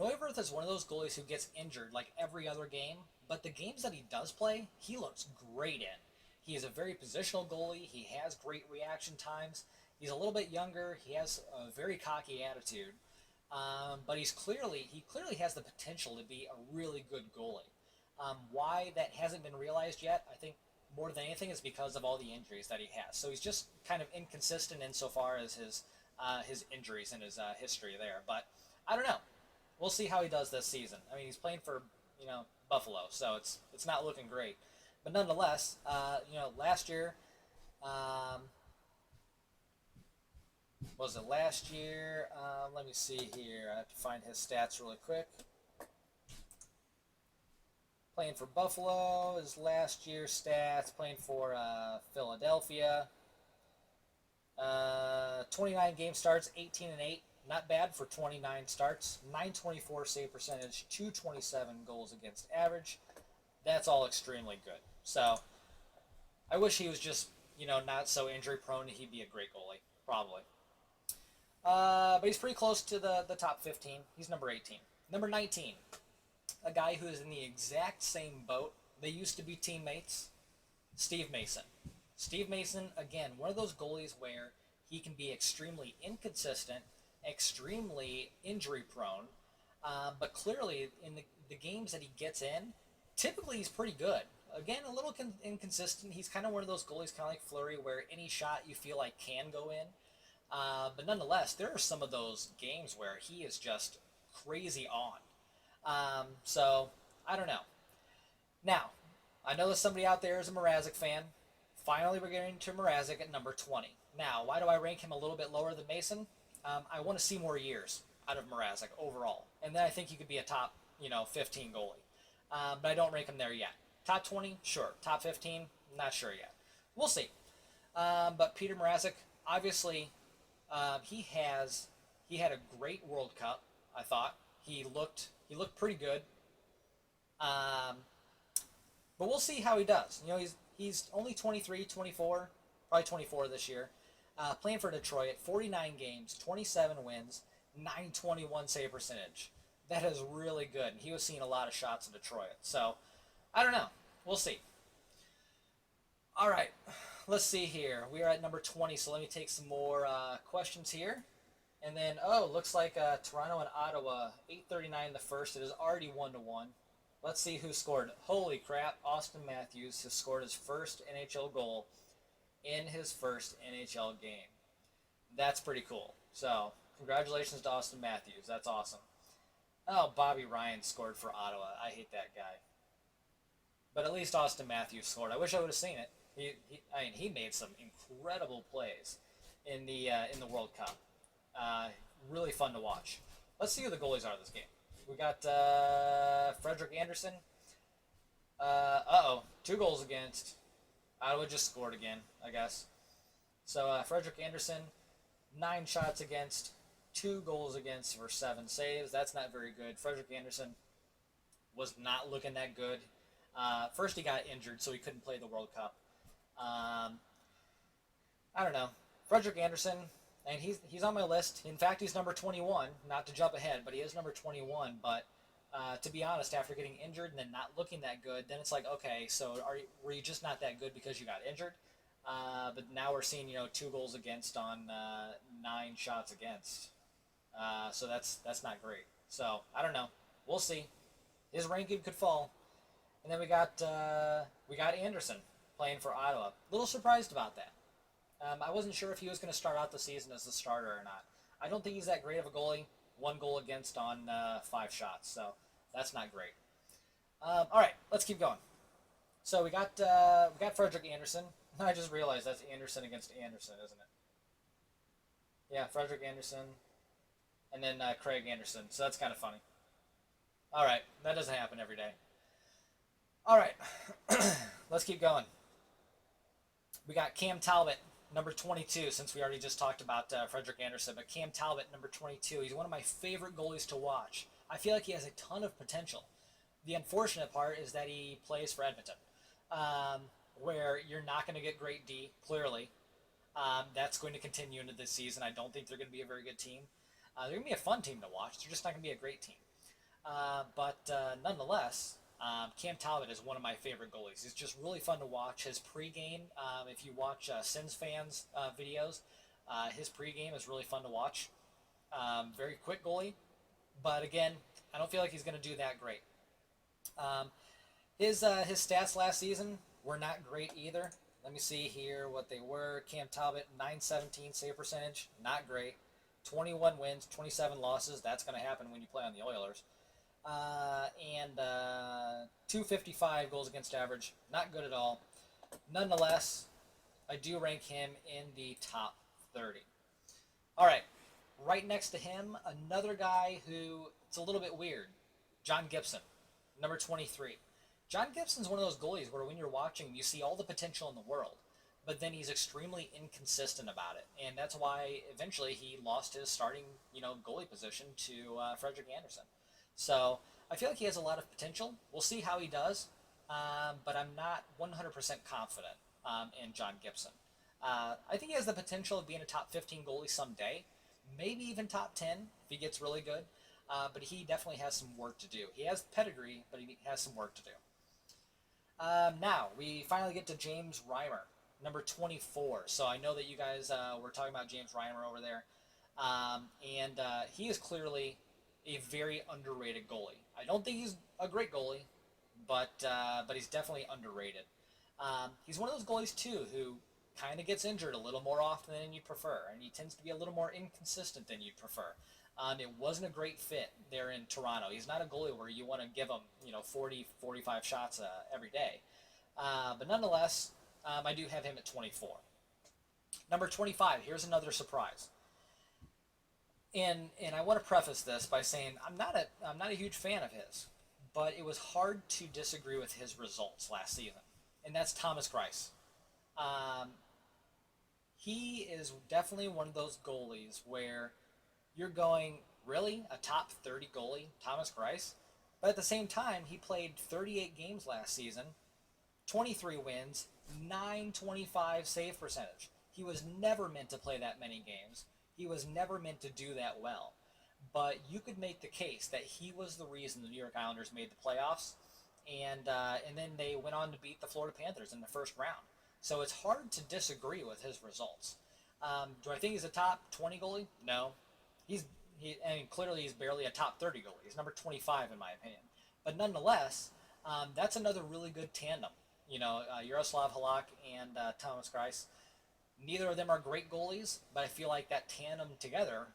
Neuwirth is one of those goalies who gets injured like every other game, but the games that he does play, he looks great in. He is a very positional goalie. He has great reaction times. He's a little bit younger. He has a very cocky attitude. But he clearly has the potential to be a really good goalie. Why that hasn't been realized yet, I think more than anything, is because of all the injuries that he has. So he's just kind of inconsistent insofar as his injuries and his history there. But I don't know. We'll see how he does this season. I mean, he's playing for Buffalo, so it's not looking great. But nonetheless, last year. Was it last year? Let me see here. I have to find his stats really quick. Playing for Buffalo is last year's stats. Playing for Philadelphia. 29 game starts, 18-8. not bad for 29 starts, 924 save percentage, 227 goals against average. That's all extremely good. So I wish he was just, not so injury prone. He'd be a great goalie, probably. But he's pretty close to the top 15. He's number 18. Number 19, a guy who is in the exact same boat. They used to be teammates, Steve Mason. Steve Mason, again, one of those goalies where he can be extremely inconsistent, extremely injury prone, but clearly in the games that he gets in, typically he's pretty good. Again, a little inconsistent. He's kind of one of those goalies, kind of like Fleury, where any shot you feel like can go in. But nonetheless, there are some of those games where he is just crazy on. So, I don't know. Now, I know that somebody out there is a Mrazek fan. Finally, we're getting to Mrazek at number 20. Now, why do I rank him a little bit lower than Mason? I want to see more years out of Mrazek overall. And then I think he could be a top, 15 goalie. But I don't rank him there yet. Top 20, sure. Top 15, not sure yet. We'll see. But Peter Mrazek, obviously, he had a great World Cup, I thought. He looked pretty good. But we'll see how he does. He's only 23, 24, probably 24 this year. Playing for Detroit, 49 games, 27 wins, 921 save percentage. That is really good. And he was seeing a lot of shots in Detroit. So, I don't know. We'll see. All right. Let's see here. We are at number 20, so let me take some more questions here. And then, looks like Toronto and Ottawa, 8:39 in the first. It is already 1-1. Let's see who scored. Holy crap, Austin Matthews has scored his first NHL goal in his first NHL game. That's pretty cool. So, congratulations to Austin Matthews. That's awesome. Oh, Bobby Ryan scored for Ottawa. I hate that guy. But at least Austin Matthews scored. I wish I would have seen it. He made some incredible plays in the World Cup. Really fun to watch. Let's see who the goalies are this game. We got Frederik Andersen. 2 goals against. Ottawa just scored again, I guess. So Frederik Andersen, 9 shots against, 2 goals against for 7 saves. That's not very good. Frederik Andersen was not looking that good. First he got injured, so he couldn't play the World Cup. I don't know. Frederik Andersen, and he's on my list. In fact, he's number 21. Not to jump ahead, but he is number 21. But to be honest, after getting injured and then not looking that good, then it's like, okay, so were you just not that good because you got injured? But now we're seeing 2 goals against on 9 shots against. So that's not great. So I don't know. We'll see. His ranking could fall. And then we got Anderson playing for Ottawa. A little surprised about that. I wasn't sure if he was going to start out the season as a starter or not. I don't think he's that great of a goalie. 1 goal against on 5 shots, so that's not great. All right, let's keep going. So we got Frederik Andersen. I just realized that's Anderson against Anderson, isn't it? Yeah, Frederik Andersen, and then Craig Anderson. So that's kind of funny. All right, that doesn't happen every day. All right, let's keep going. We got Cam Talbot, number 22, since we already just talked about Frederik Andersen. But Cam Talbot, number 22, he's one of my favorite goalies to watch. I feel like he has a ton of potential. The unfortunate part is that he plays for Edmonton, where you're not going to get great D, clearly. That's going to continue into this season. I don't think they're going to be a very good team. They're going to be a fun team to watch. They're just not going to be a great team. But nonetheless, Cam Talbot is one of my favorite goalies. He's just really fun to watch. His pregame, if you watch Sens fans videos, his pregame is really fun to watch. Very quick goalie, but again, I don't feel like he's going to do that great. His stats last season were not great either. Let me see here what they were. Cam Talbot, 917 save percentage, not great. 21 wins, 27 losses. That's going to happen when you play on the Oilers. And 255 goals against average. Not good at all. Nonetheless, I do rank him in the top 30. All right. Right next to him, another guy who it's a little bit weird. John Gibson, number 23. John Gibson's one of those goalies where when you're watching, you see all the potential in the world. but then he's extremely inconsistent about it, and that's why eventually he lost his starting, goalie position to Frederick Anderson. So I feel like he has a lot of potential. We'll see how he does, but I'm not 100% confident in John Gibson. I think he has the potential of being a top 15 goalie someday, maybe even top 10 if he gets really good. But he definitely has some work to do. He has pedigree, but he has some work to do. Now, we finally get to James Reimer, number 24. So I know that you guys were talking about James Reimer over there. And he is clearly a very underrated goalie. I don't think he's a great goalie, but he's definitely underrated. He's one of those goalies, too, who kind of gets injured a little more often than you'd prefer, and he tends to be a little more inconsistent than you'd prefer. It wasn't a great fit there in Toronto. He's not a goalie where you want to give him, 40, 45 shots every day. But nonetheless, I do have him at 24. Number 25, here's another surprise. And I want to preface this by saying I'm not a huge fan of his, but it was hard to disagree with his results last season, and that's Thomas Greiss. He is definitely one of those goalies where you're going, really? A top 30 goalie, Thomas Greiss? But at the same time, he played 38 games last season, 23 wins, 925 save percentage. He was never meant to play that many games. He was never meant to do that well. But you could make the case that he was the reason the New York Islanders made the playoffs, and then they went on to beat the Florida Panthers in the first round. So it's hard to disagree with his results. Do I think he's a top 20 goalie? No. Clearly he's barely a top 30 goalie. He's number 25 in my opinion. But nonetheless, that's another really good tandem. Yaroslav Halak and Thomas Greiss. Neither of them are great goalies, but I feel like that tandem together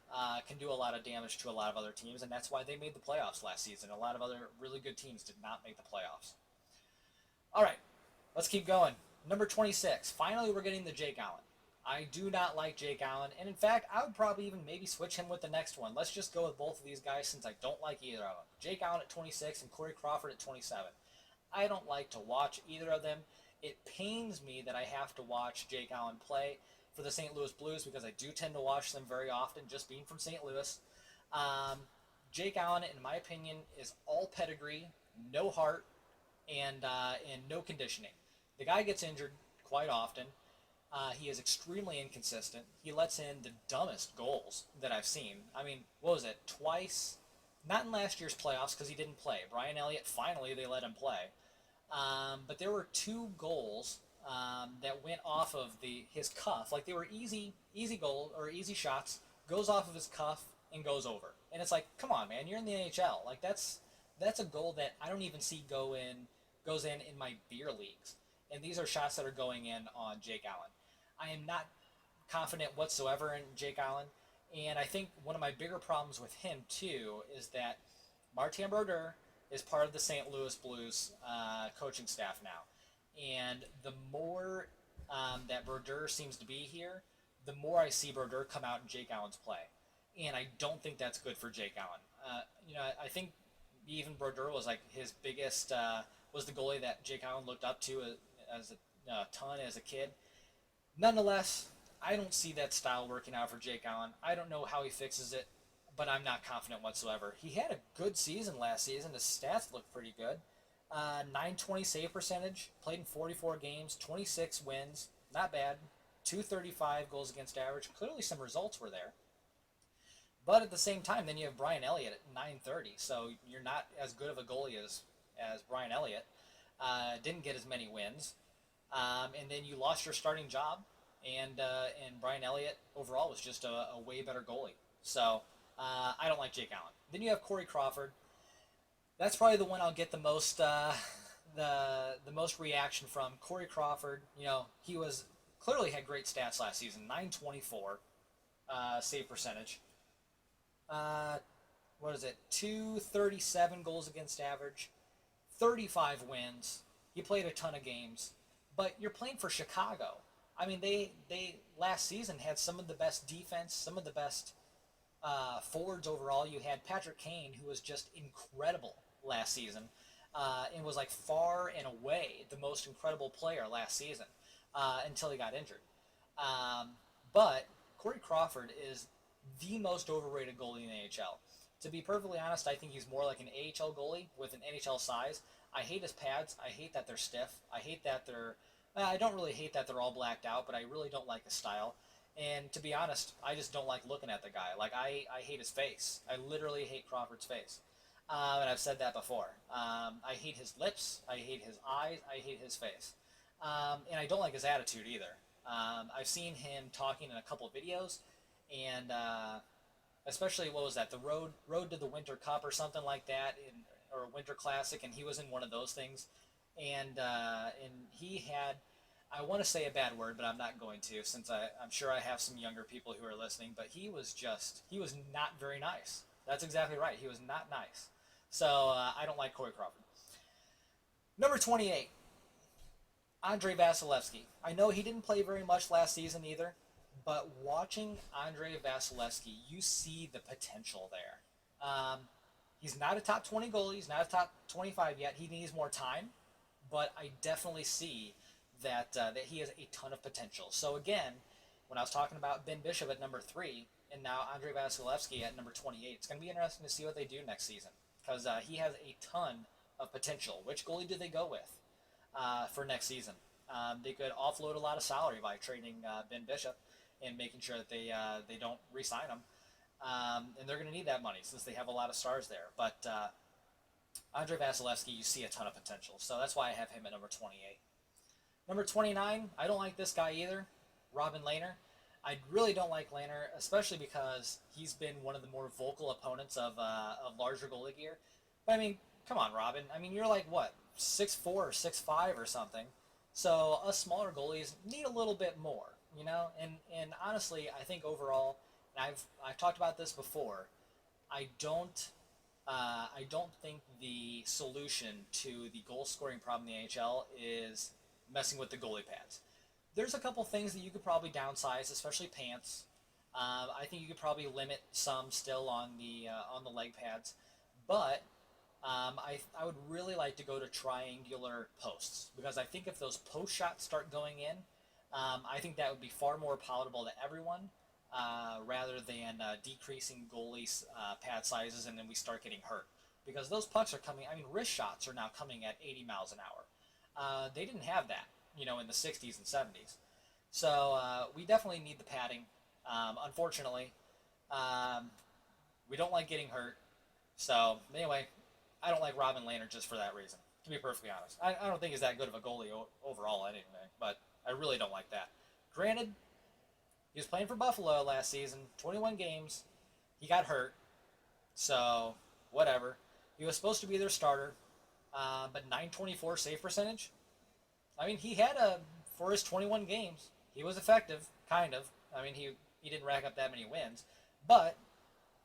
can do a lot of damage to a lot of other teams, and that's why they made the playoffs last season. A lot of other really good teams did not make the playoffs. All right, let's keep going. Number 26. Finally, we're getting the Jake Allen. I do not like Jake Allen, and in fact, I would probably even maybe switch him with the next one. Let's just go with both of these guys since I don't like either of them. Jake Allen at 26 and Corey Crawford at 27. I don't like to watch either of them. It pains me that I have to watch Jake Allen play for the St. Louis Blues because I do tend to watch them very often, just being from St. Louis. Jake Allen, in my opinion, is all pedigree, no heart, and no conditioning. The guy gets injured quite often. He is extremely inconsistent. He lets in the dumbest goals that I've seen. I mean, what was it? Twice? Not in last year's playoffs because he didn't play. Brian Elliott, finally, they let him play. But there were two goals that went off of his cuff. Like they were easy goal or easy shots. Goes off of his cuff and goes over. And it's like, come on, man, you're in the NHL. Like that's a goal that I don't even see goes in my beer leagues. And these are shots that are going in on Jake Allen. I am not confident whatsoever in Jake Allen. And I think one of my bigger problems with him, too, is that Martin Brodeur is part of the St. Louis Blues coaching staff now. And the more that Brodeur seems to be here, the more I see Brodeur come out in Jake Allen's play. And I don't think that's good for Jake Allen. I think even Brodeur was like his biggest, was the goalie that Jake Allen looked up to as a ton as a kid. Nonetheless, I don't see that style working out for Jake Allen. I don't know how he fixes it, but I'm not confident whatsoever. He had a good season last season. His stats looked pretty good. 920 save percentage, played in 44 games, 26 wins, not bad. 235 goals against average. Clearly some results were there. But at the same time, then you have Brian Elliott at 930, so you're not as good of a goalie as Brian Elliott. Didn't get as many wins. And then you lost your starting job, and Brian Elliott overall was just a way better goalie. So I don't like Jake Allen. Then you have Corey Crawford. That's probably the one I'll get the most the most reaction from. Corey Crawford, he was clearly had great stats last season. 924 save percentage. What is it? 237 goals against average. 35 wins. He played a ton of games. But you're playing for Chicago. I mean, they last season had some of the best defense, some of the best forwards overall. You had Patrick Kane, who was just incredible last season, and was like far and away the most incredible player last season. until he got injured. But Corey Crawford is the most overrated goalie in the NHL. To be perfectly honest, I think he's more like an AHL goalie with an NHL size. I hate his pads. I hate that they're stiff. I hate that they're. I don't really hate that they're all blacked out, but I really don't like his style. And to be honest, I just don't like looking at the guy. Like I hate his face. I literally hate Crawford's face. And I've said that before. I hate his lips. I hate his eyes. I hate his face. And I don't like his attitude either. I've seen him talking in a couple of videos, and especially what was that, the road to the Winter Cup or something like that, or Winter Classic, and he was in one of those things, and he had, I want to say a bad word, but I'm not going to, since I'm sure I have some younger people who are listening, but he was not very nice. That's exactly right. He was not nice. So I don't like Corey Crawford. Number 28, Andrei Vasilevsky. I know he didn't play very much last season either, but watching Andrei Vasilevsky, you see the potential there. He's not a top 20 goalie. He's not a top 25 yet. He needs more time, but I definitely see that he has a ton of potential. So again, when I was talking about Ben Bishop at number 3, and now Andrei Vasilevsky at number 28, it's going to be interesting to see what they do next season, because he has a ton of potential. Which goalie do they go with for next season? They could offload a lot of salary by trading Ben Bishop and making sure that they don't re-sign him. And they're going to need that money since they have a lot of stars there. But Andrei Vasilevsky, you see a ton of potential. So that's why I have him at number 28. Number 29, I don't like this guy either, Robin Lehner. I really don't like Lehner, especially because he's been one of the more vocal opponents of larger goalie gear. But I mean, come on, Robin. I mean, you're like, what, 6'4" or 6'5" or something. So us smaller goalies need a little bit more, you know? And honestly, I think overall, and I've talked about this before, I don't think the solution to the goal scoring problem in the NHL is messing with the goalie pads. There's a couple things that you could probably downsize, especially pants. I think you could probably limit some still on the leg pads, but I would really like to go to triangular posts, because I think if those post shots start going in, I think that would be far more palatable to everyone, rather than decreasing goalies' pad sizes and then we start getting hurt. Because those pucks are coming, I mean, wrist shots are now coming at 80 miles an hour. They didn't have that, you know, in the 60s and 70s. So we definitely need the padding. Unfortunately, we don't like getting hurt. So anyway, I don't like Robin Lehner just for that reason, to be perfectly honest. I don't think he's that good of a goalie overall anyway, but I really don't like that. Granted, he was playing for Buffalo last season, 21 games. He got hurt, so whatever. He was supposed to be their starter, but 924 save percentage. I mean, for his 21 games, he was effective, kind of. I mean, he didn't rack up that many wins, but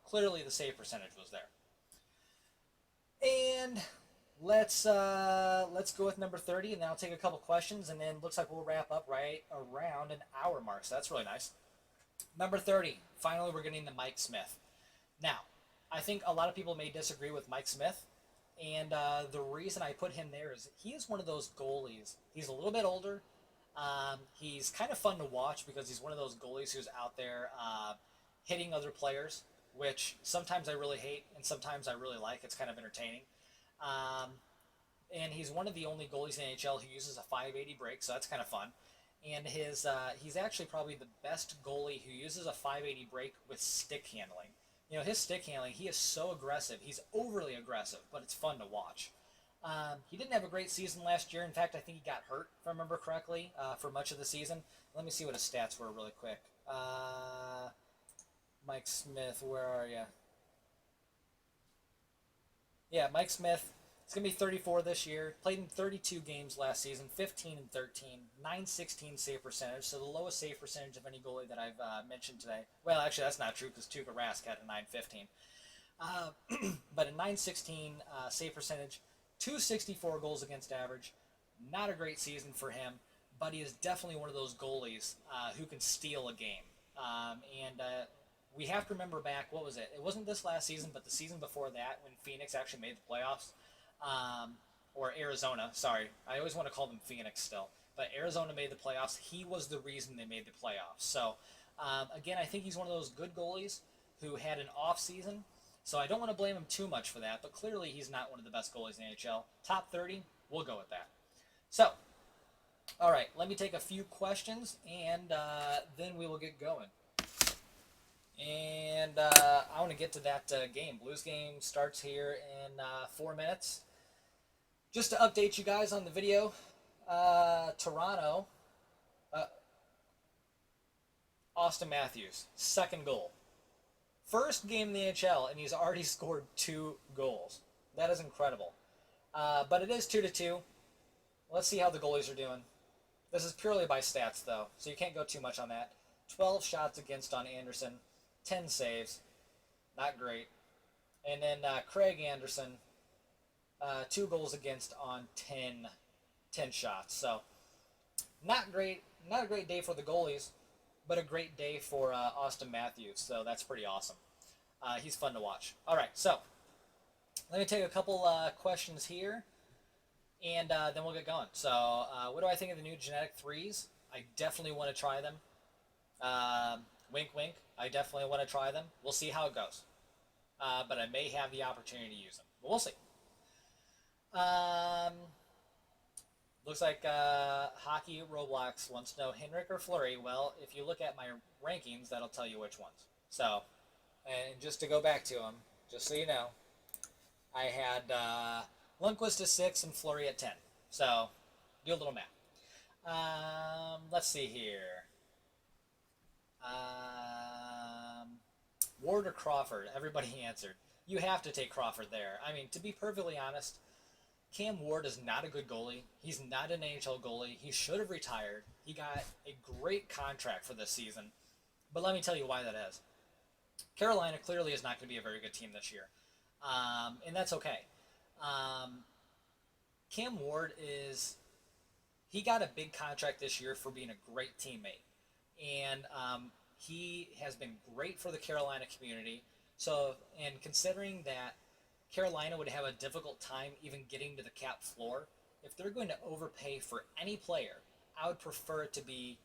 clearly the save percentage was there. And let's go with number 30, and then I'll take a couple questions, and then looks like we'll wrap up right around an hour mark, so that's really nice. Number 30, finally we're getting to Mike Smith. Now, I think a lot of people may disagree with Mike Smith, and the reason I put him there is he is one of those goalies. He's a little bit older. He's kind of fun to watch because he's one of those goalies who's out there hitting other players, which sometimes I really hate and sometimes I really like. It's kind of entertaining. And he's one of the only goalies in the NHL who uses a 580 break, so that's kind of fun. And he's actually probably the best goalie who uses a 580 break with stick handling. You know, his stick handling, he is so aggressive. He's overly aggressive, but it's fun to watch. He didn't have a great season last year. In fact, I think he got hurt, if I remember correctly, for much of the season. Let me see what his stats were really quick. Mike Smith, where are you? Yeah, Mike Smith. It's going to be 34 this year. Played in 32 games last season, 15 and 13, 916 save percentage, so the lowest save percentage of any goalie that I've mentioned today. Well, actually, that's not true because Tuukka Rask had a 915. But a 916 save percentage, 264 goals against average. Not a great season for him, but he is definitely one of those goalies who can steal a game. We have to remember back, what was it? It wasn't this last season, but the season before that when Phoenix actually made the playoffs. Or Arizona, sorry. I always want to call them Phoenix still. but Arizona made the playoffs. He was the reason they made the playoffs. So, again, I think he's one of those good goalies who had an off season. So I don't want to blame him too much for that, but clearly he's not one of the best goalies in the NHL. Top 30, we'll go with that. So, all right, let me take a few questions, and then we will get going. And I want to get to that game. Blues game starts here in 4 minutes. Just to update you guys on the video, Toronto, Austin Matthews, second goal. First game in the NHL, and he's already scored 2 goals. That is incredible. But it is 2-2. Let's see how the goalies are doing. This is purely by stats, though, so you can't go too much on that. 12 shots against on Anderson, 10 saves. Not great. And then Craig Anderson, 2 goals against on 10 shots. So not great. Not a great day for the goalies, but a great day for Austin Matthews. So that's pretty awesome. He's fun to watch. All right, so let me take a couple questions here, and then we'll get going. So what do I think of the new genetic threes? I definitely want to try them. Wink, wink. I definitely want to try them. We'll see how it goes. But I may have the opportunity to use them. But we'll see. Looks like Hockey Roblox wants to know Henrik or Fleury. Well, if you look at my rankings, that'll tell you which ones. So, and just to go back to them, just so you know, I had Lundqvist at 6 and Fleury at 10. So, do a little math. Let's see here. Ward or Crawford? Everybody answered. You have to take Crawford there. I mean, to be perfectly honest, Cam Ward is not a good goalie. He's not an NHL goalie. He should have retired. He got a great contract for this season. But let me tell you why that is. Carolina clearly is not going to be a very good team this year. And that's okay. Cam Ward he got a big contract this year for being a great teammate. And he has been great for the Carolina community. So, and considering that Carolina would have a difficult time even getting to the cap floor, if they're going to overpay for any player, I would prefer it to be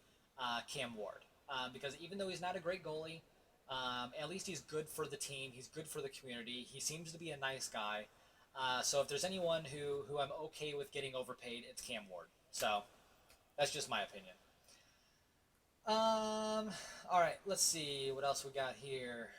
Cam Ward. Because even though he's not a great goalie, at least he's good for the team. He's good for the community. He seems to be a nice guy. So if there's anyone who I'm okay with getting overpaid, it's Cam Ward. So that's just my opinion. All right, let's see what else we got here.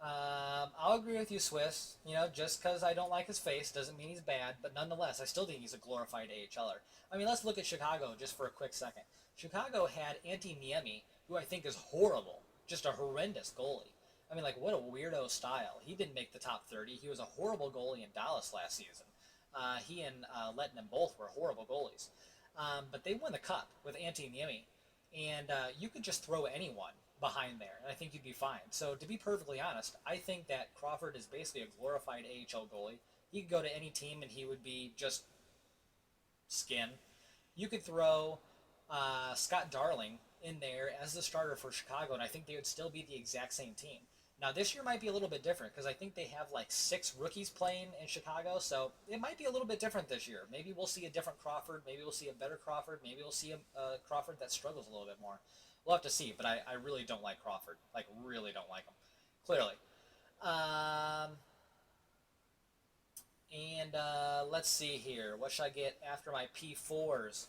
I'll agree with you, Swiss. You know, just because I don't like his face doesn't mean he's bad, but nonetheless, I still think he's a glorified AHLer. I mean, let's look at Chicago just for a quick second. Chicago had Antti Niemi, who I think is horrible, just a horrendous goalie. I mean, like, what a weirdo style. He didn't make the top 30. He was a horrible goalie in Dallas last season. He and Lettinen both were horrible goalies. But they won the cup with Antti Niemi, and you could just throw anyone behind there, and I think you'd be fine. So to be perfectly honest, I think that Crawford is basically a glorified AHL goalie. He could go to any team and he would be just skin. You could throw Scott Darling in there as the starter for Chicago, and I think they would still be the exact same team. Now this year might be a little bit different because I think they have like 6 rookies playing in Chicago, so it might be a little bit different this year. Maybe we'll see a different Crawford. Maybe we'll see a better Crawford. Maybe we'll see a Crawford that struggles a little bit more. We'll have to see, but I really don't like Crawford. Like, really don't like him. Clearly. Let's see here. What should I get after my P4s?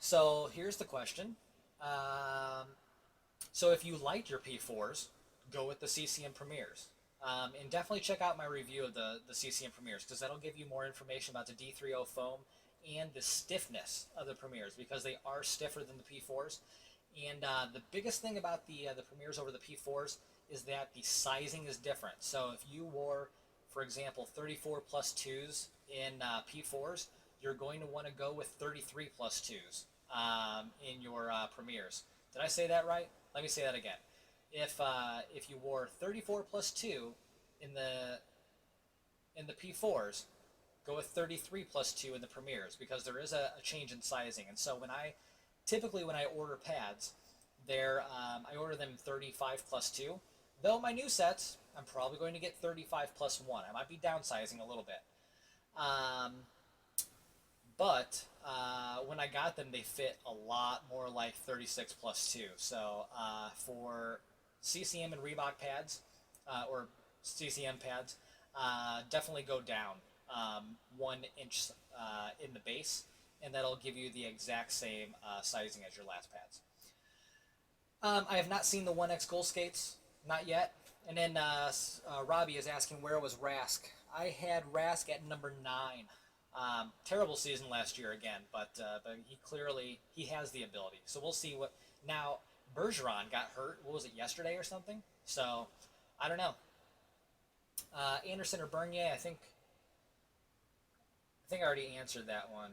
So here's the question. So if you liked your P4s, go with the CCM Premiers. And definitely check out my review of the CCM Premiers, because that'll give you more information about the D3O foam and the stiffness of the Premiers, because they are stiffer than the P4s. And the biggest thing about the Premiers over the P4s is that the sizing is different. So if you wore, for example, 34 plus 2s in P4s, you're going to want to go with 33 plus 2s in your Premiers. Did I say that right? Let me say that again. If you wore 34 plus 2 in the P4s, go with 33 plus 2 in the Premiers, because there is a change in sizing. And so typically when I order pads, I order them 35 plus 2. Though my new sets, I'm probably going to get 35 plus 1. I might be downsizing a little bit. but when I got them, they fit a lot more like 36 plus 2. So for CCM and Reebok pads, or CCM pads, definitely go down 1 inch in the base, and that'll give you the exact same sizing as your last pads. I have not seen the 1X goal skates, not yet. And then Robbie is asking where was Rask. I had Rask at number 9. Terrible season last year again, but he has the ability. So we'll see what now. Bergeron got hurt. What was it, yesterday or something? So I don't know. Anderson or Bernier? I think I already answered that one.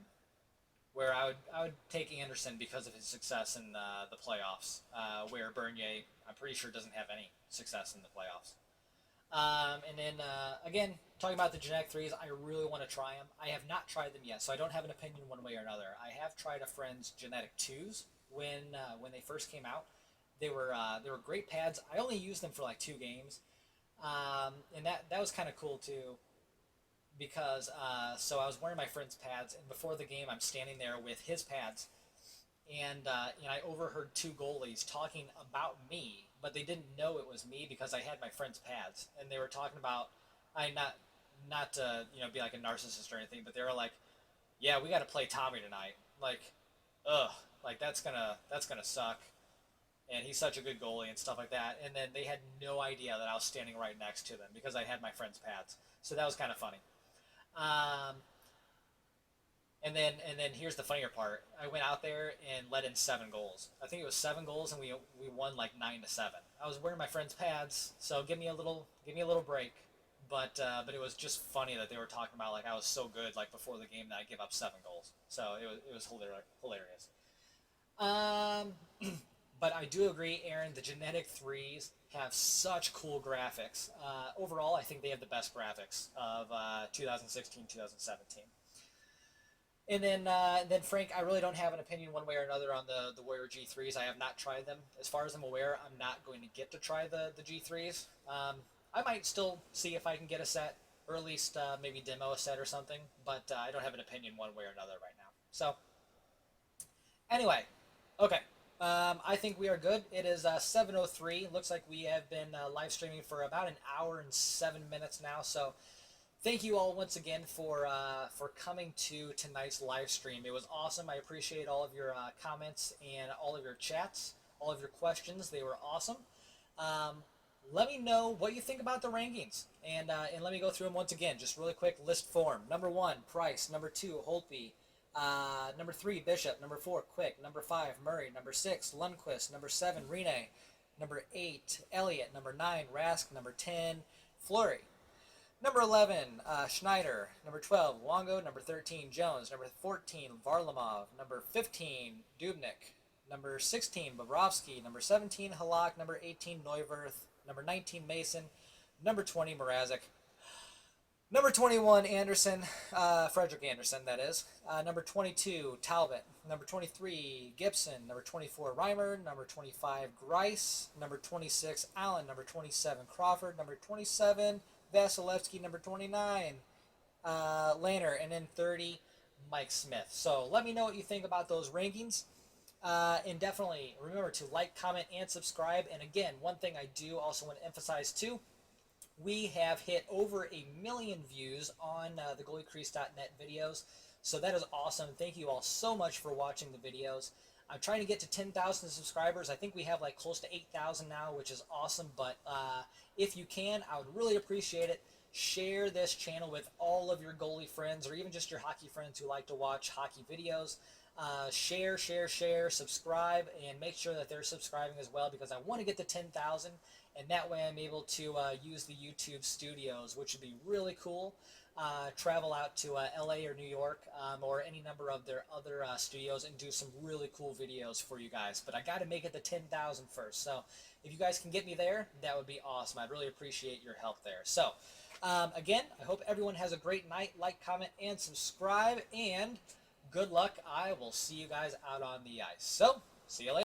Where I would take Anderson because of his success in the playoffs. Where Bernier, I'm pretty sure, doesn't have any success in the playoffs. And then, again, talking about the Genetic 3s, I really want to try them. I have not tried them yet, so I don't have an opinion one way or another. I have tried a friend's Genetic 2s when they first came out. They were great pads. I only used them for like 2 games. And that was kind of cool, too. Because, so I was wearing my friend's pads, and before the game, I'm standing there with his pads. And I overheard 2 goalies talking about me, but they didn't know it was me because I had my friend's pads, and they were talking about not to be like a narcissist or anything, but they were like, "Yeah, we got to play Tommy tonight." Like, ugh, like that's gonna suck. And he's such a good goalie and stuff like that. And then they had no idea that I was standing right next to them because I had my friend's pads. So that was kind of funny. And then here's the funnier part. I went out there and let in 7 goals. I think it was 7 goals, and we won like 9-7. I was wearing my friend's pads, so give me a little break. But it was just funny that they were talking about like I was so good like before the game that I give up 7 goals. So it was hilarious. But I do agree, Aaron. The Genetic 3s have such cool graphics. Overall, I think they have the best graphics of 2016, 2017. And then Frank, I really don't have an opinion one way or another on the Warrior G3s. I have not tried them. As far as I'm aware, I'm not going to get to try the G3s. I might still see if I can get a set, or at least maybe demo a set or something, but I don't have an opinion one way or another right now. So, anyway, okay. I think we are good. It is 7:03. Looks like we have been live streaming for about an hour and 7 minutes now, so thank you all once again for coming to tonight's live stream. It was awesome. I appreciate all of your comments and all of your chats, all of your questions. They were awesome. Let me know what you think about the rankings, and let me go through them once again, just really quick. List form: number 1, Price; number 2, Holtby; number 3, Bishop; number 4, Quick; number 5, Murray; number 6, Lundqvist; number 7, Rene; number 8, Elliott; number 9, Rask; number 10, Fleury; number 11, Schneider; number 12, Wongo; number 13, Jones; number 14, Varlamov; number 15, Dubnik; number 16, Bobrovsky; number 17, Halak; number 18, Neuwirth; number 19, Mason; number 20, Mrazek; number 21, Anderson, Frederick Anderson, that is; number 22, Talbot; number 23, Gibson; number 24, Reimer; number 25, Grice; number 26, Allen; number 27, Crawford; number 27, Vasilevsky; number 29, Lehner; and then 30, Mike Smith. So let me know what you think about those rankings. And definitely remember to like, comment, and subscribe. And again, one thing I do also want to emphasize too, we have hit over 1 million views on the goaliecrease.net videos. So that is awesome. Thank you all so much for watching the videos. I'm trying to get to 10,000 subscribers. I think we have like close to 8,000 now, which is awesome. But if you can, I would really appreciate it. Share this channel with all of your goalie friends, or even just your hockey friends who like to watch hockey videos. Share, subscribe, and make sure that they're subscribing as well, because I want to get to 10,000, and that way I'm able to use the YouTube studios, which would be really cool. Travel out to LA or New York, or any number of their other studios, and do some really cool videos for you guys. But I got to make it to 10,000 first. So if you guys can get me there, that would be awesome. I'd really appreciate your help there. So again, I hope everyone has a great night. Like, comment, and subscribe, and good luck. I will see you guys out on the ice. So, see you later.